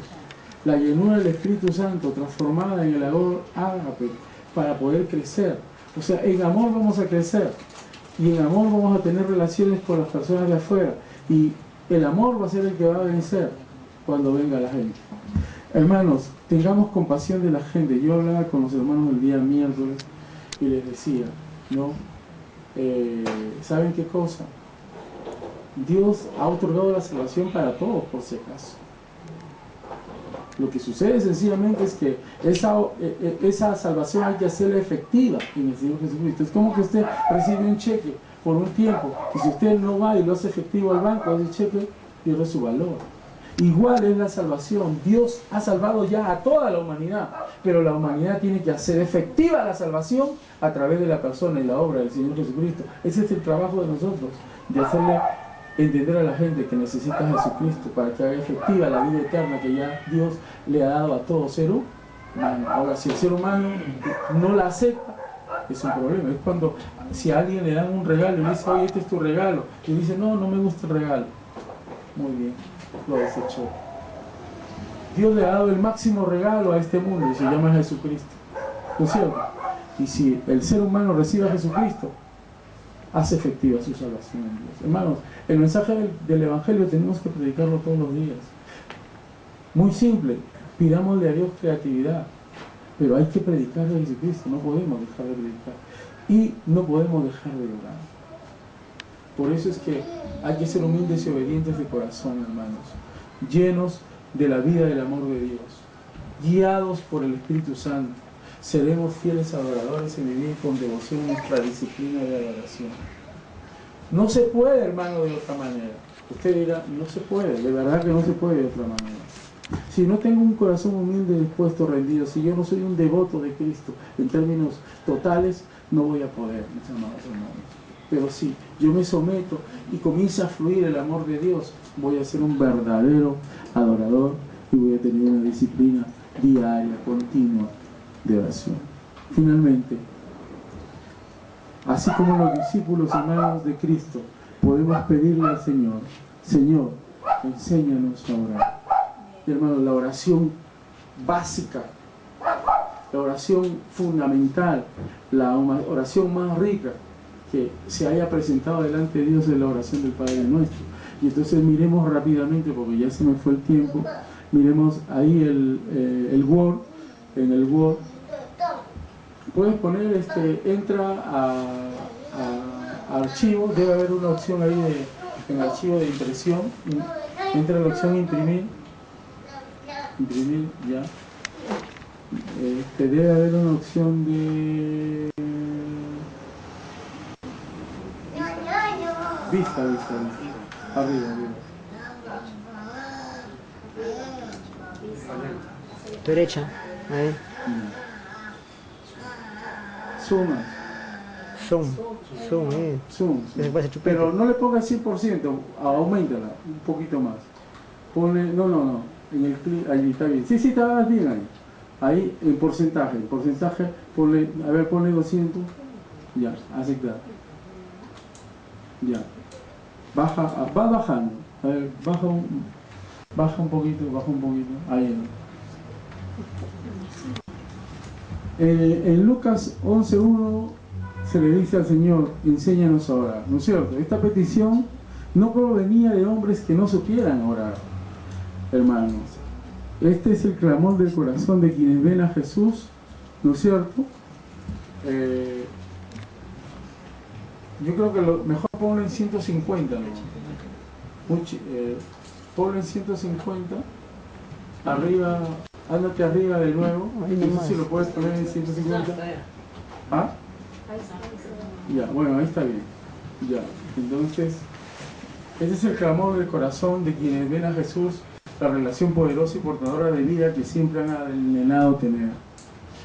La llenura del Espíritu Santo transformada en el amor ágape para poder crecer. O sea, en amor vamos a crecer. Y en amor vamos a tener relaciones con las personas de afuera. Y el amor va a ser el que va a vencer cuando venga la gente. Hermanos, tengamos compasión de la gente. Yo hablaba con los hermanos el día miércoles y les decía, ¿no? ¿Saben qué cosa? Dios ha otorgado la salvación para todos, por si acaso. Lo que sucede sencillamente es que esa salvación hay que hacerla efectiva en el Señor Jesucristo. Es como que usted recibe un cheque por un tiempo y si usted no va y lo hace efectivo al banco, ese cheque pierde su valor. Igual es la salvación. Dios ha salvado ya a toda la humanidad, pero la humanidad tiene que hacer efectiva la salvación a través de la persona y la obra del Señor Jesucristo. Ese es el trabajo de nosotros, de hacerle entender a la gente que necesita a Jesucristo para que haga efectiva la vida eterna que ya Dios le ha dado a todo ser humano. Ahora, si el ser humano no la acepta, es un problema. Es cuando, si a alguien le dan un regalo y le dice, oye, este es tu regalo, y dice, no, no me gusta el regalo. Muy bien, lo desechó. Dios le ha dado el máximo regalo a este mundo y se llama Jesucristo, ¿no es cierto? Y si el ser humano recibe a Jesucristo, hace efectiva su salvación en Dios. Hermanos, el mensaje del Evangelio tenemos que predicarlo todos los días. Muy simple, pidámosle a Dios creatividad, pero hay que predicar a Jesucristo, no podemos dejar de predicar. Y no podemos dejar de orar. Por eso es que hay que ser humildes y obedientes de corazón, hermanos, llenos de la vida del amor de Dios, guiados por el Espíritu Santo. Seremos fieles adoradores y vivir con devoción nuestra disciplina de adoración. No se puede, hermano, de otra manera. Usted dirá, no se puede, de verdad que no se puede de otra manera. Si no tengo un corazón humilde, dispuesto, rendido, si yo no soy un devoto de Cristo en términos totales, no voy a poder, mis amados hermanos. Pero si yo me someto y comienza a fluir el amor de Dios, voy a ser un verdadero adorador y voy a tener una disciplina diaria, continua de oración. Finalmente, así como los discípulos hermanos de Cristo, podemos pedirle al Señor, Señor, enséñanos a orar. hermano, la oración básica, la oración fundamental, la oración más rica que se haya presentado delante de Dios es la oración del Padre Nuestro. Y entonces miremos rápidamente, porque ya se me fue el tiempo, miremos ahí el Word. En el Word puedes poner, entra a archivo, debe haber una opción ahí en archivo de impresión, entra la opción imprimir, ya. Debe haber una opción de vista, arriba. Derecha, ahí. Zoom. Pero no le pongas 100%, aumentala un poquito más. Ponle, no, en el clic, ahí está bien. Sí, está bien ahí. Ahí en porcentaje, ponle 200, ya, aceptar. Ya. Va bajando. A ver, baja un poquito, ahí. En Lucas 11:1 se le dice al Señor, enséñanos a orar, ¿no es cierto? Esta petición no provenía de hombres que no supieran orar, hermanos. Este es el clamor del corazón de quienes ven a Jesús, ¿no es cierto? Yo creo que lo mejor ponlo en 150, ¿no? Ponlo en 150, arriba, ándate arriba de nuevo, no sé si lo puedes poner en 150. ¿Ah? Ya, bueno, ahí está bien. Ya, entonces, ese es el clamor del corazón de quienes ven a Jesús, la relación poderosa y portadora de vida que siempre han anhelado tener.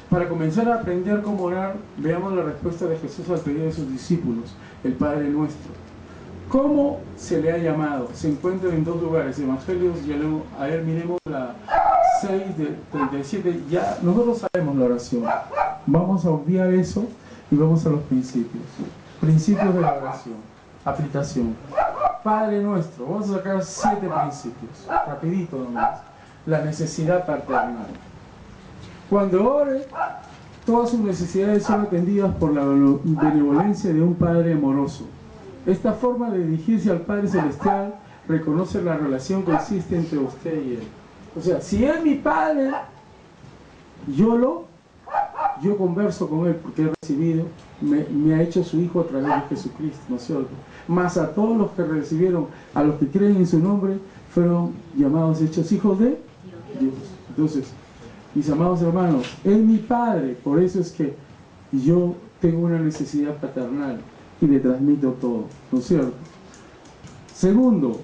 Para comenzar a aprender cómo orar, veamos la respuesta de Jesús al pedido de sus discípulos, el Padre Nuestro. ¿Cómo se le ha llamado? Se encuentra en dos lugares, Evangelios, y luego, a ver, miremos la 6 de 37, ya nosotros sabemos la oración. Vamos a obviar eso y vamos a los principios. Principios de la oración. Aplicación. Padre Nuestro, vamos a sacar 7 principios, rapidito nomás. La necesidad paternal. Cuando ore, todas sus necesidades son atendidas por la benevolencia de un Padre amoroso. Esta forma de dirigirse al Padre Celestial reconoce la relación que existe entre usted y Él. O sea, si Él es mi Padre, yo converso con Él porque he recibido, me ha hecho su Hijo a través de Jesucristo, ¿no es cierto? Más a todos los que recibieron, a los que creen en su nombre, fueron llamados, hechos hijos de Dios. Entonces, mis amados hermanos, Él es mi Padre, por eso es que yo tengo una necesidad paternal y le transmito todo, ¿no es cierto? Segundo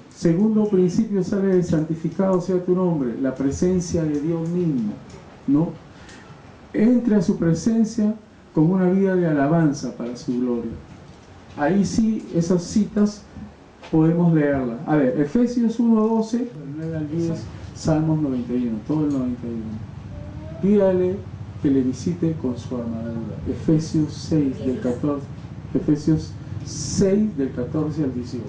principio sale de santificado sea tu nombre, la presencia de Dios mismo, ¿no? Entre a su presencia con una vida de alabanza para su gloria. Ahí sí, esas citas podemos leerlas. A ver, Efesios 1:12, del 9 al 10, Salmos 91, todo el 91. Pídale que le visite con su armadura. Efesios 6 del 14 al 18.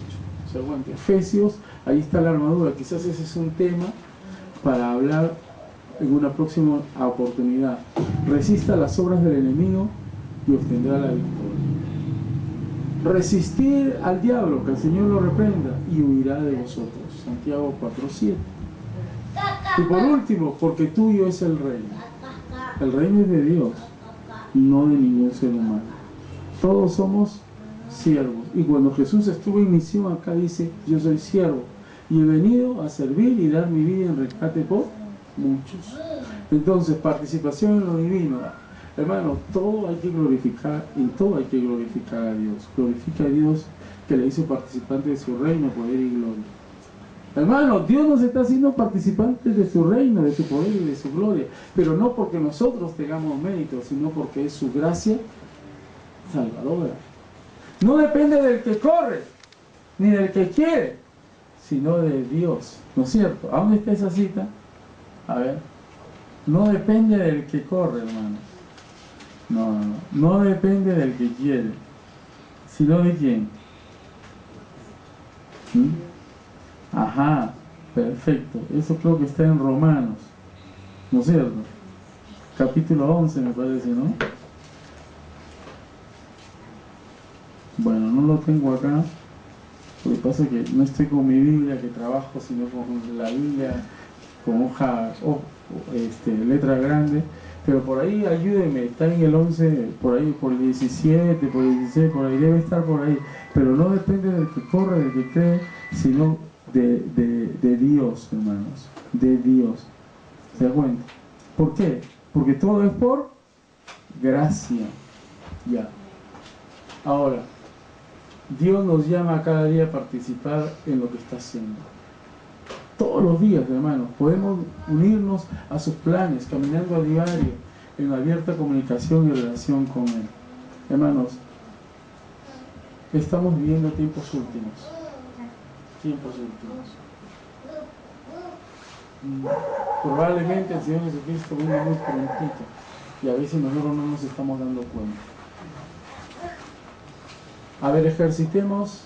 O sea, bueno, Efesios, ahí está la armadura. Quizás ese es un tema para hablar en una próxima oportunidad. Resista las obras del enemigo y obtendrá la victoria. Resistir al diablo, que el Señor lo reprenda y huirá de vosotros. Santiago 4:7. Y por último, porque tuyo es el reino. El reino es de Dios, no de ningún ser humano. Todos somos siervos. Y cuando Jesús estuvo en misión, acá dice, yo soy siervo y he venido a servir y dar mi vida en rescate por muchos. Entonces, participación en lo divino. Hermano, todo hay que glorificar, en todo hay que glorificar a Dios. Glorifica a Dios que le hizo participante de su reino, poder y gloria. Hermano, Dios nos está haciendo participantes de su reino, de su poder y de su gloria, pero no porque nosotros tengamos mérito, sino porque es su gracia salvadora. No depende del que corre, ni del que quiere, sino de Dios, ¿no es cierto? ¿A dónde está esa cita? A ver, no depende del que corre, hermano. No depende del que quiere, sino de quién. Ajá, Perfecto. Eso creo que está en Romanos, ¿no es cierto? Capítulo 11 me parece, ¿no? Bueno, no lo tengo acá. Lo que pasa es que no estoy con mi Biblia que trabajo, sino con la Biblia con hoja, letra grande. Pero por ahí ayúdenme, está en el 11, por ahí por el 17, por el 16, por ahí debe estar por ahí. Pero no depende del que corre, del que cree, sino de Dios, hermanos. De Dios. ¿Se da cuenta? ¿Por qué? Porque todo es por gracia. Ya. Ahora, Dios nos llama cada día a participar en lo que está haciendo. Todos los días, hermanos, podemos unirnos a sus planes, caminando a diario, en abierta comunicación y relación con Él. Hermanos, estamos viviendo tiempos últimos. Tiempos últimos. Probablemente el Señor Jesucristo viene muy prontito y a veces nosotros no nos estamos dando cuenta. A ver, ejercitemos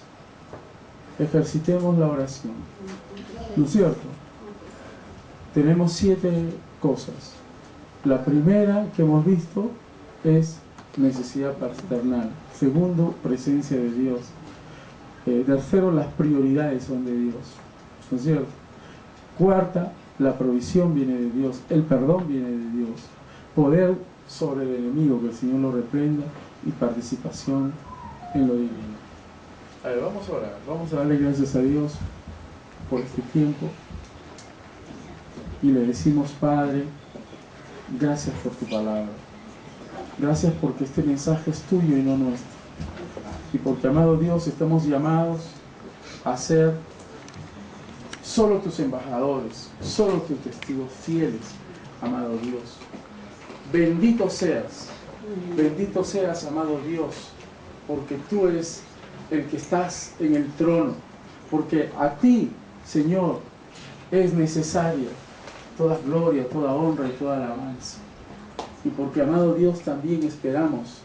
la oración. ¿No es cierto? Tenemos 7 cosas. La primera que hemos visto es necesidad paternal. Segundo, presencia de Dios. Tercero, las prioridades son de Dios. ¿No es cierto? Cuarta, la provisión viene de Dios. El perdón viene de Dios. Poder sobre el enemigo, que el Señor lo reprenda. Y participación en lo divino. A ver, vamos a orar. Vamos a darle gracias a Dios por este tiempo. Y le decimos, Padre, gracias por tu palabra. Gracias porque este mensaje es tuyo y no nuestro. Y porque, amado Dios, estamos llamados a ser solo tus embajadores, solo tus testigos fieles, amado Dios. Bendito seas, amado Dios, porque tú eres el que estás en el trono, porque a ti, Señor, es necesaria toda gloria, toda honra y toda alabanza. Y porque, amado Dios, también esperamos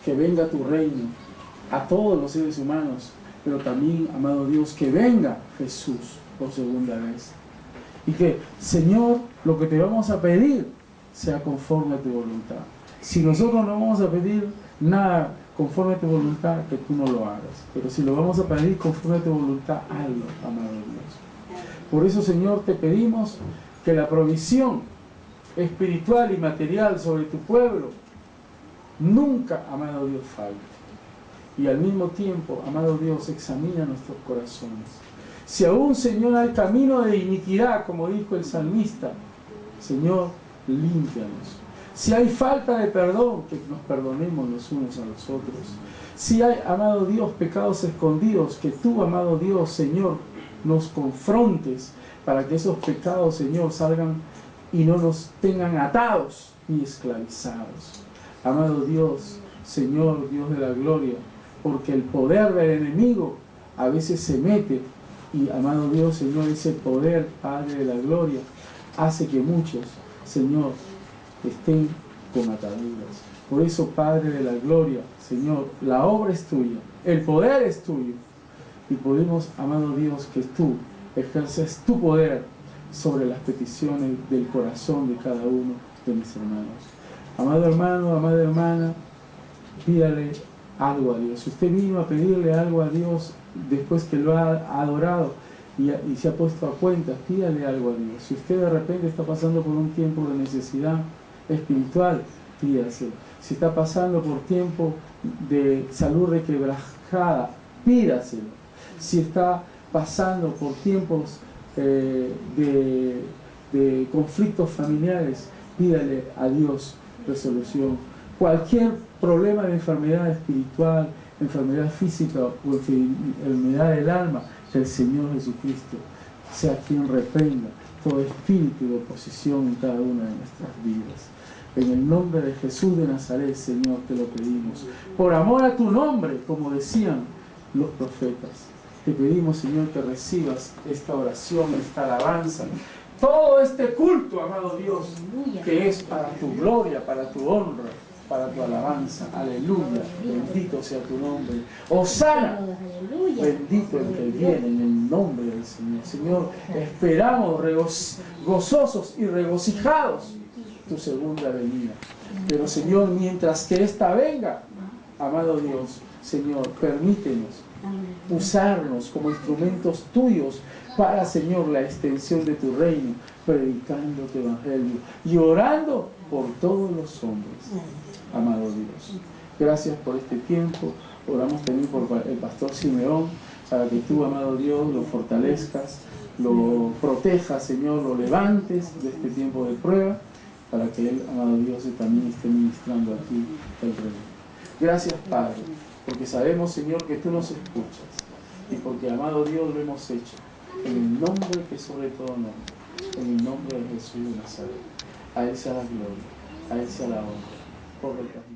que venga tu reino a todos los seres humanos, pero también, amado Dios, que venga Jesús por segunda vez. Y que, Señor, lo que te vamos a pedir sea conforme a tu voluntad. Si nosotros no vamos a pedir nada conforme a tu voluntad, que tú no lo hagas. Pero si lo vamos a pedir conforme a tu voluntad, hazlo, amado Dios. Por eso, Señor, te pedimos que la provisión espiritual y material sobre tu pueblo nunca, amado Dios, falte. Y al mismo tiempo, amado Dios, examina nuestros corazones. Si aún, Señor, hay camino de iniquidad, como dijo el salmista, Señor, límpianos. Si hay falta de perdón, que nos perdonemos los unos a los otros. Si hay, amado Dios, pecados escondidos, que tú, amado Dios, Señor, nos confrontes para que esos pecados, Señor, salgan y no nos tengan atados ni esclavizados. Amado Dios, Señor, Dios de la gloria, porque el poder del enemigo a veces se mete y, amado Dios, Señor, ese poder, Padre de la gloria, hace que muchos, Señor, estén con ataduras. Por eso, Padre de la gloria, Señor, la obra es tuya, el poder es tuyo, y podemos, amado Dios, que tú ejerces tu poder sobre las peticiones del corazón de cada uno de mis hermanos. Amado hermano, amada hermana, pídale algo a Dios. Si usted vino a pedirle algo a Dios después que lo ha adorado y se ha puesto a cuentas, pídale algo a Dios. Si usted de repente está pasando por un tiempo de necesidad espiritual, pídaselo. Si está pasando por tiempo de salud requebrajada, pídaselo. Si está pasando por tiempos de conflictos familiares, pídale a Dios resolución. Cualquier problema de enfermedad espiritual, enfermedad física o enfermedad del alma, que el Señor Jesucristo sea quien reprenda todo espíritu de oposición en cada una de nuestras vidas. En el nombre de Jesús de Nazaret, Señor, te lo pedimos. Por amor a tu nombre, como decían los profetas, te pedimos, Señor, que recibas esta oración, esta alabanza, todo este culto, amado Dios, que es para tu gloria, para tu honra, para tu alabanza. Aleluya. Bendito sea tu nombre. Hosana. Bendito el que viene en el nombre del del Señor. Señor, esperamos gozosos y regocijados tu segunda venida. Pero Señor, mientras que esta venga, amado Dios, Señor, permítenos usarnos como instrumentos tuyos para, Señor, la extensión de tu reino, predicando tu evangelio y orando por todos los hombres, amado Dios. Gracias por este tiempo. Oramos también por el pastor Simeón, para que tú, amado Dios, lo fortalezcas, lo protejas, Señor, lo levantes de este tiempo de prueba, para que él, amado Dios, también esté ministrando aquí el reino. Gracias, Padre, porque sabemos, Señor, que tú nos escuchas y porque, amado Dios, lo hemos hecho en el nombre que sobre todo nombre, en el nombre de Jesús de Nazaret. A Él sea la gloria, a Él sea la honra, por el camino.